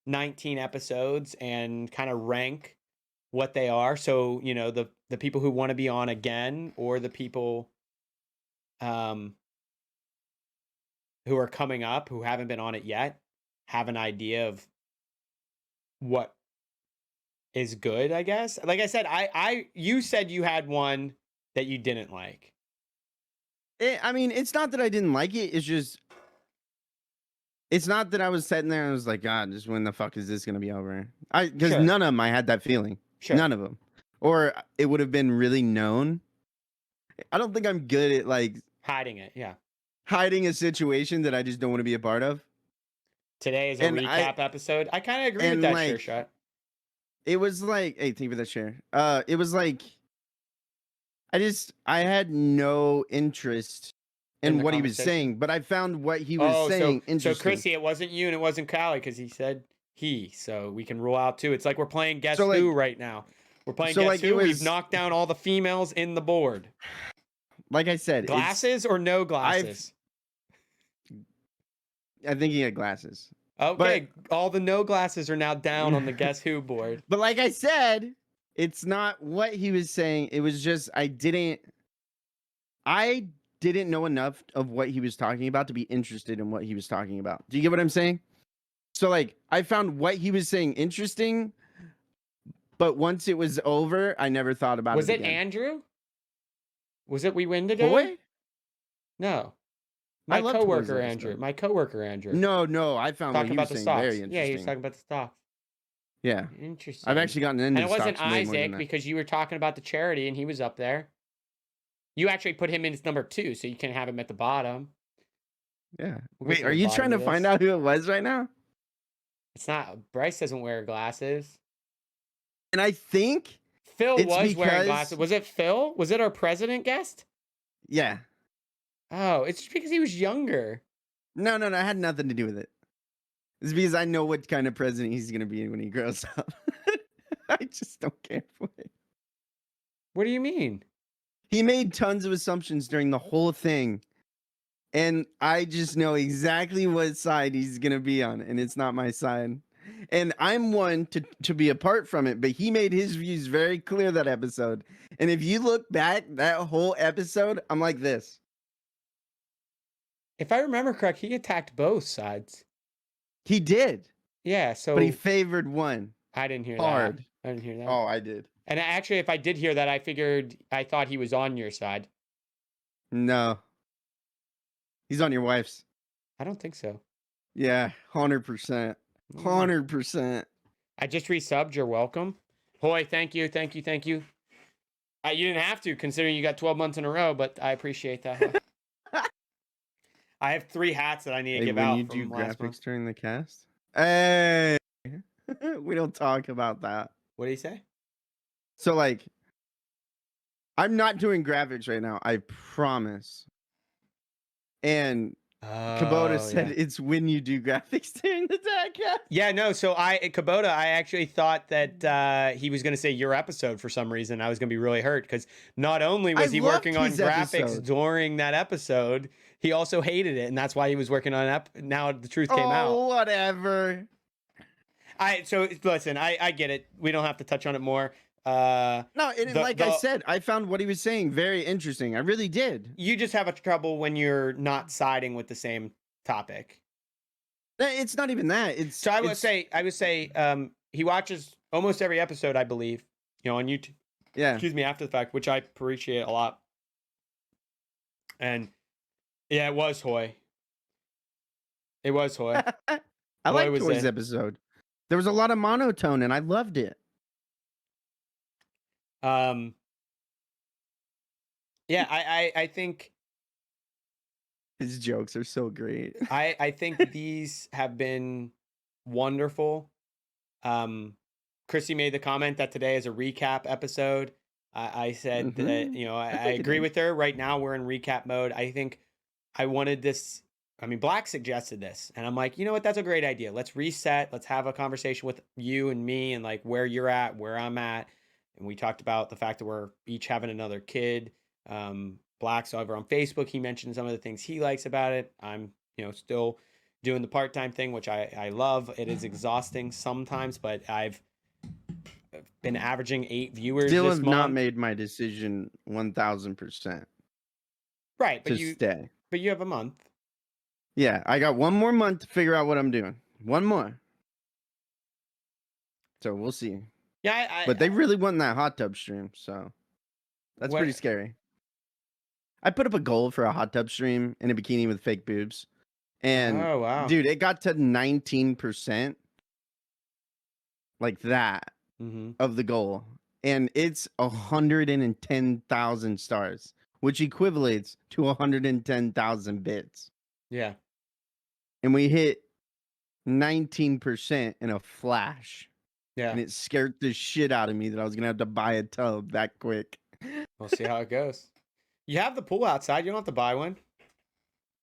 19 episodes and kind of rank what they are. So, you know, the people who want to be on again or the people who are coming up who haven't been on it yet have an idea of what is good, I guess. Like I said, you said you had one that you didn't like. I mean, it's not that I didn't like it. It's just, it's not that I was sitting there and I was like, God, just when the fuck is this gonna be over? Because Sure. none of them I had that feeling. Sure. None of them, or it would have been really known. I don't think I'm good at like Hiding it, yeah. hiding a situation that I just don't want to be a part of. Today is a And recap episode. I kind of agree with and that, like, Sure Shot. It was like, hey, thank you for that share. It was like, I had no interest in the what he was conversation? saying, but I found what he was saying so interesting. Chrissy, it wasn't you and it wasn't Callie because he said he. So we can rule out two. It's like we're playing Guess So, like- Who right now. We're playing so, Guess like, it Who. We've was- knocked down all the females in the board. Like I said, Glasses or no glasses? I think he had glasses. Okay, all the no glasses are now down on the Guess Who board. But like I said, it's not what he was saying. It was just I didn't I didn't know enough of what he was talking about to be interested in what he was talking about. Do you get what I'm saying? So like I found what he was saying interesting, but once it was over, I never thought about Was it it again. Andrew? Was it We Win Together? Hoy? No. I My loved Hoy's coworker Andrew. episode. My coworker Andrew. No, I found what Talking he about was the saying very stocks. Yeah, he was interesting. talking about the stocks. Yeah. I've Interesting. actually gotten And into it the wasn't stocks way more than Isaac that. because you were talking about the charity and he was up there. You actually put him in as number 2, so you can have him at the bottom. Yeah. We'll get Wait, to are the you bottom trying to of find this. out who it was right now? It's not. Bryce doesn't wear glasses. And I think Phil it's was wearing because- glasses. Was it Phil? Was it our president guest? yeah. Oh, it's just because he was younger. No, it had nothing to do with it. It's because I know what kind of president he's gonna be when he grows up. I just don't care for it. What do you mean? He made tons of assumptions during the whole thing. And I just know exactly what side he's gonna be on, and it's not my side. And I'm one to be apart from it, but he made his views very clear that episode. And if you look back that whole episode, I'm like this. If I remember correct, he attacked both sides. He did, Yeah, so but he favored one I didn't hear hard. that. I didn't hear that. Oh, I did. And actually, if I did hear that, I thought he was on your side. No, he's on your wife's. I don't think so. Yeah, 100%. 100%. I just resubbed. You're welcome. Hoy, thank you. You didn't have to, considering you got 12 months in a row, but I appreciate that. I have 3 hats that I need to give out. When you do graphics during the cast? Hey, we don't talk about that. What did he say? So, like, I'm not doing graphics right now. I promise. And Kubota said it's when you do graphics during the cast. Yeah, no. So Kubota, I actually thought that he was going to say your episode for some reason. I was going to be really hurt because not only was he working on graphics during that episode, he also hated it, and that's why he was working on Now the truth came out. Oh, whatever. So listen, I get it. We don't have to touch on it more. No, and I said, I found what he was saying very interesting. I really did. You just have a trouble when you're not siding with the same topic. It's not even that. It's so I would say he watches almost every episode, I believe, on YouTube. Yeah. Excuse me, after the fact, which I appreciate a lot. And yeah, it was Hoy. It was Hoy. I liked Hoy's episode. There was a lot of monotone, and I loved it. Yeah, I think his jokes are so great. I think these have been wonderful. Chrissy made the comment that today is a recap episode. I said that, I agree with her. Right now we're in recap mode. I think I wanted this. I mean, Black suggested this, and I'm like, you know what? That's a great idea. Let's reset. Let's have a conversation with you and me and like where you're at, where I'm at. And we talked about the fact that we're each having another kid. Black's over on Facebook. He mentioned some of the things he likes about it. I'm, still doing the part-time thing, which I love. It is exhausting sometimes, but I've been averaging 8 viewers. Still this have month. Not made my decision 1,000%. Right, but stay. But you have a month. Yeah, I got one more month to figure out what I'm doing. One more. So we'll see. Yeah, but they really want that hot tub stream, so that's pretty scary. I put up a goal for a hot tub stream in a bikini with fake boobs. And oh, wow. Dude, it got to 19%. Like that of the goal. And it's 110,000 stars, which equivalates to 110,000 bits. Yeah. And we hit 19% in a flash. Yeah. And it scared the shit out of me that I was going to have to buy a tub that quick. We'll see how it goes. You have the pool outside. You don't have to buy one.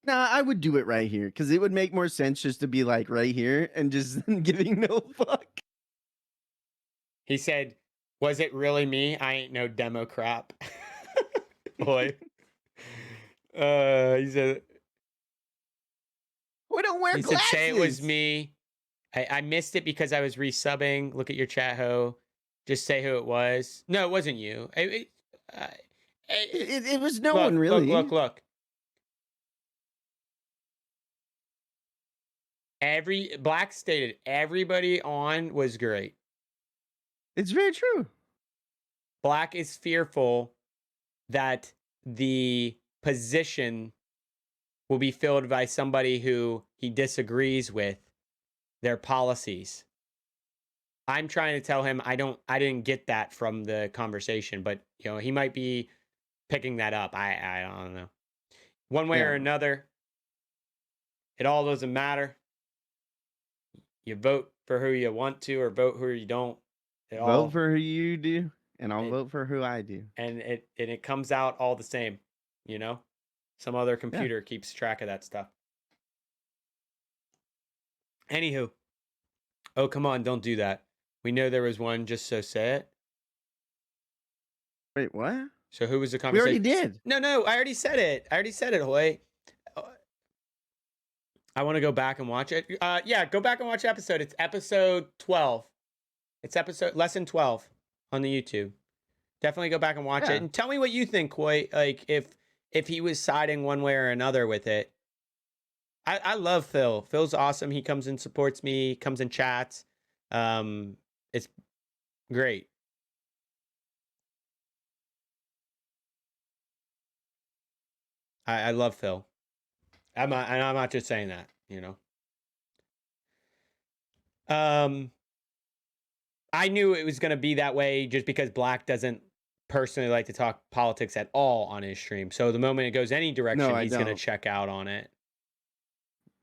Nah, I would do it right here because it would make more sense just to be like right here and just giving no fuck. He said, was it really me? I ain't no demo crap. Boy. He said, we don't wear glasses. He said, say it was me. I missed it because I was resubbing. Look at your chat, ho. Just say who it was. No, it wasn't you. It was no look, one really. Look. Black stated everybody on was great. It's very true. Black is fearful that the position will be filled by somebody who he disagrees with their policies. I'm trying to tell him I didn't get that from the conversation, but he might be picking that up. I don't know. One way or another, it all doesn't matter. You vote for who you want to or vote who you don't. Vote for who you do, and I'll vote for who I do. And it comes out all the same, Some other computer keeps track of that stuff. Anywho. Oh, come on, don't do that. We know there was one, just so say it. Wait, what? So who was the conversation? We already did. No, I already said it, Hoy. I want to go back and watch it. Yeah, go back and watch the episode. It's episode 12. It's lesson 12 on the YouTube. Definitely go back and watch it and tell me what you think, Hoy. Like if he was siding one way or another with it. I love Phil. Phil's awesome. He comes and supports me, comes and chats. It's great. I love Phil. I'm not just saying that, I knew it was going to be that way just because Black doesn't personally like to talk politics at all on his stream. So the moment it goes any direction, he's going to check out on it.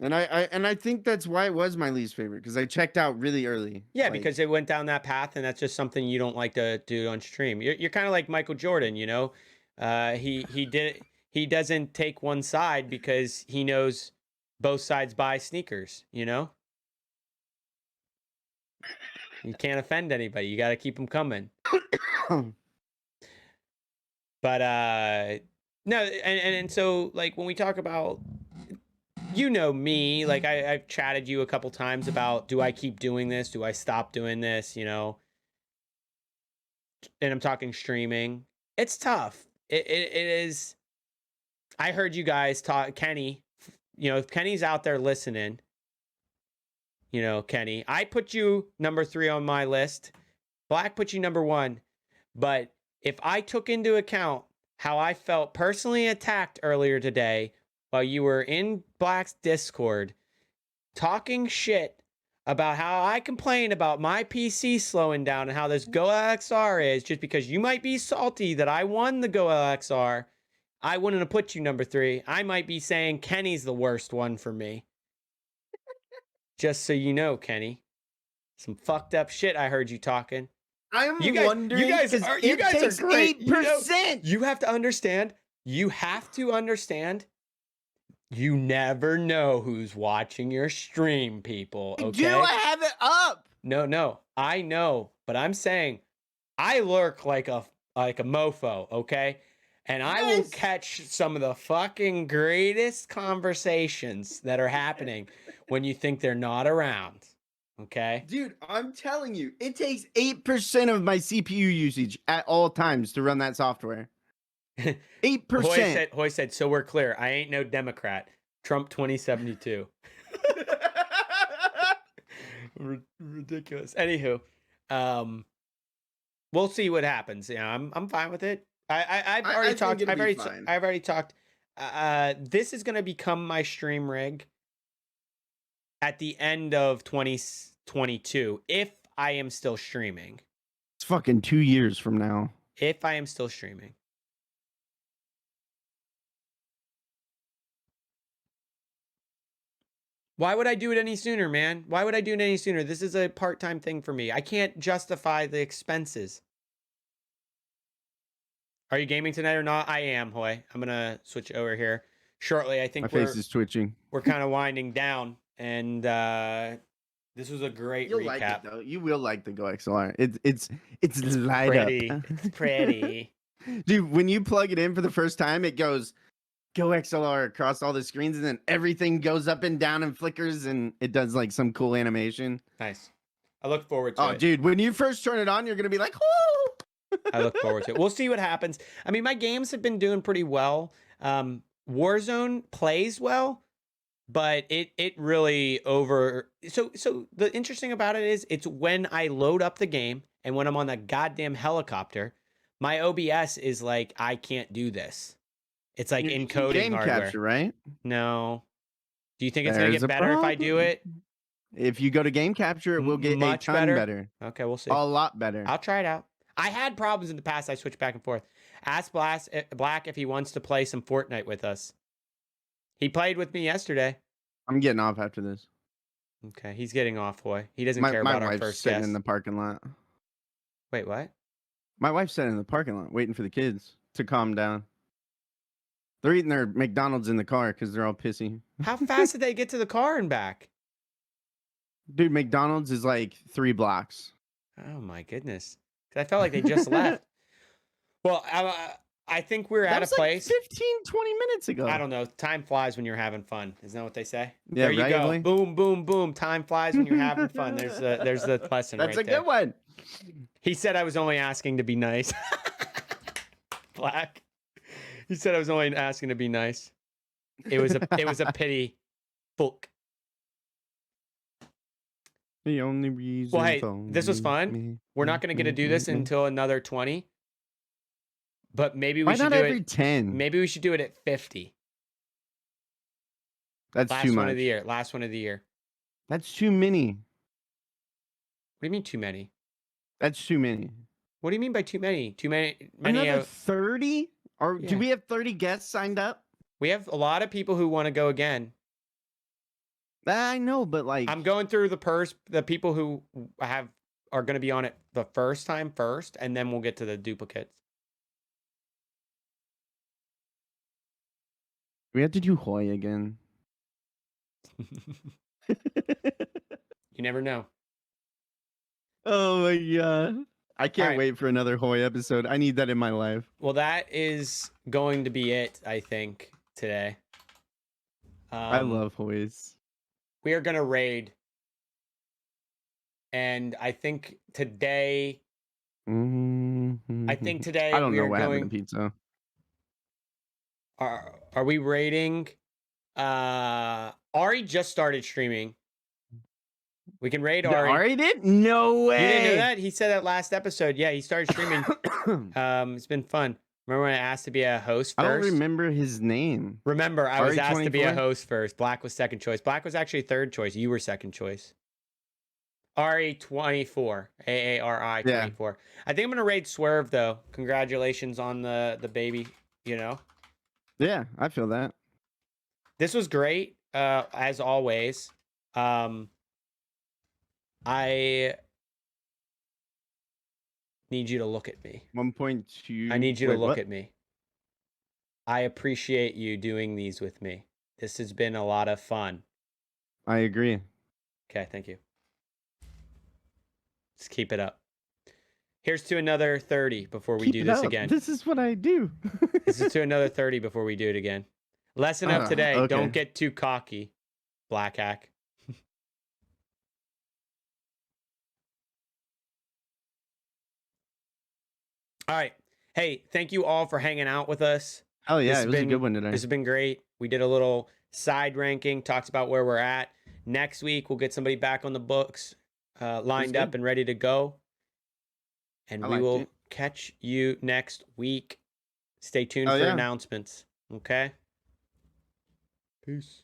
And I think that's why it was my least favorite, because I checked out really early. Yeah, because it went down that path, and that's just something you don't like to do on stream. You're kind of like Michael Jordan, he doesn't take one side because he knows both sides buy sneakers, You can't offend anybody. You got to keep them coming. But no, and so like when we talk about me, like I've chatted you a couple times about, do I keep doing this? Do I stop doing this? And I'm talking streaming. It's tough. It is. I heard you guys talk, Kenny, if Kenny's out there listening, Kenny, I put you number 3 on my list. Black put you number 1. But if I took into account how I felt personally attacked earlier today while you were in Black's Discord talking shit about how I complain about my PC slowing down and how this Go LXR is just because you might be salty that I won the Go LXR, I wouldn't have put you number 3. I might be saying Kenny's the worst one for me. Just so you know, Kenny. Some fucked up shit I heard you talking. I'm wondering. You guys are great. 8%. You have to understand. You never know who's watching your stream, people. Okay? Do I have it up? No. I know, but I'm saying I lurk like a mofo, okay? And I will catch some of the fucking greatest conversations that are happening when you think they're not around. Okay? Dude, I'm telling you, it takes 8% of my CPU usage at all times to run that software. 8%. Hoy said, so we're clear. I ain't no Democrat. Trump 2072. Ridiculous. Anywho, we'll see what happens. I'm fine with it. I've already talked. I've already talked. This is gonna become my stream rig at the end of 2022 if I am still streaming. It's fucking 2 years from now. If I am still streaming. Why would I do it any sooner, man? Why would I do it any sooner? This is a part-time thing for me. I can't justify the expenses. Are you gaming tonight or not? I am, Hoy. I'm going to switch over here shortly. I think my face is twitching. We're kind of winding down, and this was a great You'll recap. Like it, though. You will like the Go XLR. It's light pretty. up. It's pretty. Dude, when you plug it in for the first time, it goes Go XLR across all the screens, and then everything goes up and down and flickers, and it does like some cool animation. Nice. I look forward to it. Oh, dude, when you first turn it on, you're gonna be like, "Whoo!" I look forward to it. We'll see what happens. I mean, my games have been doing pretty well. Warzone plays well, but it really so the interesting about it is it's when I load up the game and when I'm on the goddamn helicopter, my OBS is like, I can't do this. It's like You're using encoding game hardware. capture, right? No. Do you think it's gonna There's get a better if I do problem. it? If you go to game capture, it will get a Much ton better. Okay, we'll see. A lot better. I'll try it out. I had problems in the past. I switched back and forth. Ask Black if he wants to play some Fortnite with us. He played with me yesterday. I'm getting off after this. Okay, he's getting off, boy. He doesn't My care about our wife's first sitting guest. in the parking lot. Wait, what? My wife's sitting in the parking lot waiting for the kids to calm down. They're eating their McDonald's in the car because they're all pissy. How fast did they get to the car and back? Dude, McDonald's is like 3 blocks. Oh my goodness. 'Cause I felt like they just left. Well, I think we're at a place. Like 15, 20 minutes ago. I don't know. Time flies when you're having fun. Isn't that what they say? Yeah, there you right, go. Emily? Boom, boom, boom. Time flies when you're having fun. There's the lesson That's right a there. good one. He said I was only asking to be nice. Black. He said I was only asking to be nice. It was a pity book. The only reason. Well, hey, this was fun. We're not going to get to do this until another 20. But maybe we Why should not do every it. 10? Maybe we should do it at 50. That's Last too one much. of the year. Last one of the year. That's too many. What do you mean too many? That's too many. What do you mean by too many? Too many. Another 30? Or Yeah. do we have 30 guests signed up? We have a lot of people who want to go again. I know, but like I'm going through the people who are going to be on it the first time first, and then we'll get to the duplicates. we have to do Hoy again. You never know. Oh my god. I can't right. wait for another Hoy episode. I need that in my life. Well, that is going to be it, I think, today. I love Hoys. We are going to raid. And I think today... I don't know what happened to pizza. Are we raiding? Ari just started streaming. We can raid Ari. Ari did? No way. You didn't know that? He said that last episode. Yeah, he started streaming. It's been fun. Remember when I asked to be a host first? I don't remember his name. Remember, I was asked to be a Ari24? host first. Black was second choice. Black was actually third choice. You were second choice. Ari24. AARI 24. I think I'm gonna raid Swerve though. Congratulations on the baby, you know. Yeah, I feel that. This was great, as always. I need you to look at me. 1.2. I need you to look what? at me. I appreciate you doing these with me. This has been a lot of fun. I agree. Okay, thank you. Just keep it up. Here's to another 30 before we do this again. This is what I do. This is to another 30 before we do it again. Lesson of today, okay. Don't get too cocky, Black Hack. All right. Hey, thank you all for hanging out with us. Oh yeah, This it has was a been- good one today. This has been great. We did a little side ranking, talked about where we're at. Next week, we'll get somebody back on the books, lined up good. and ready to go. And I we liked will it. catch you next week. Stay tuned Oh, for yeah. announcements. Okay? Peace.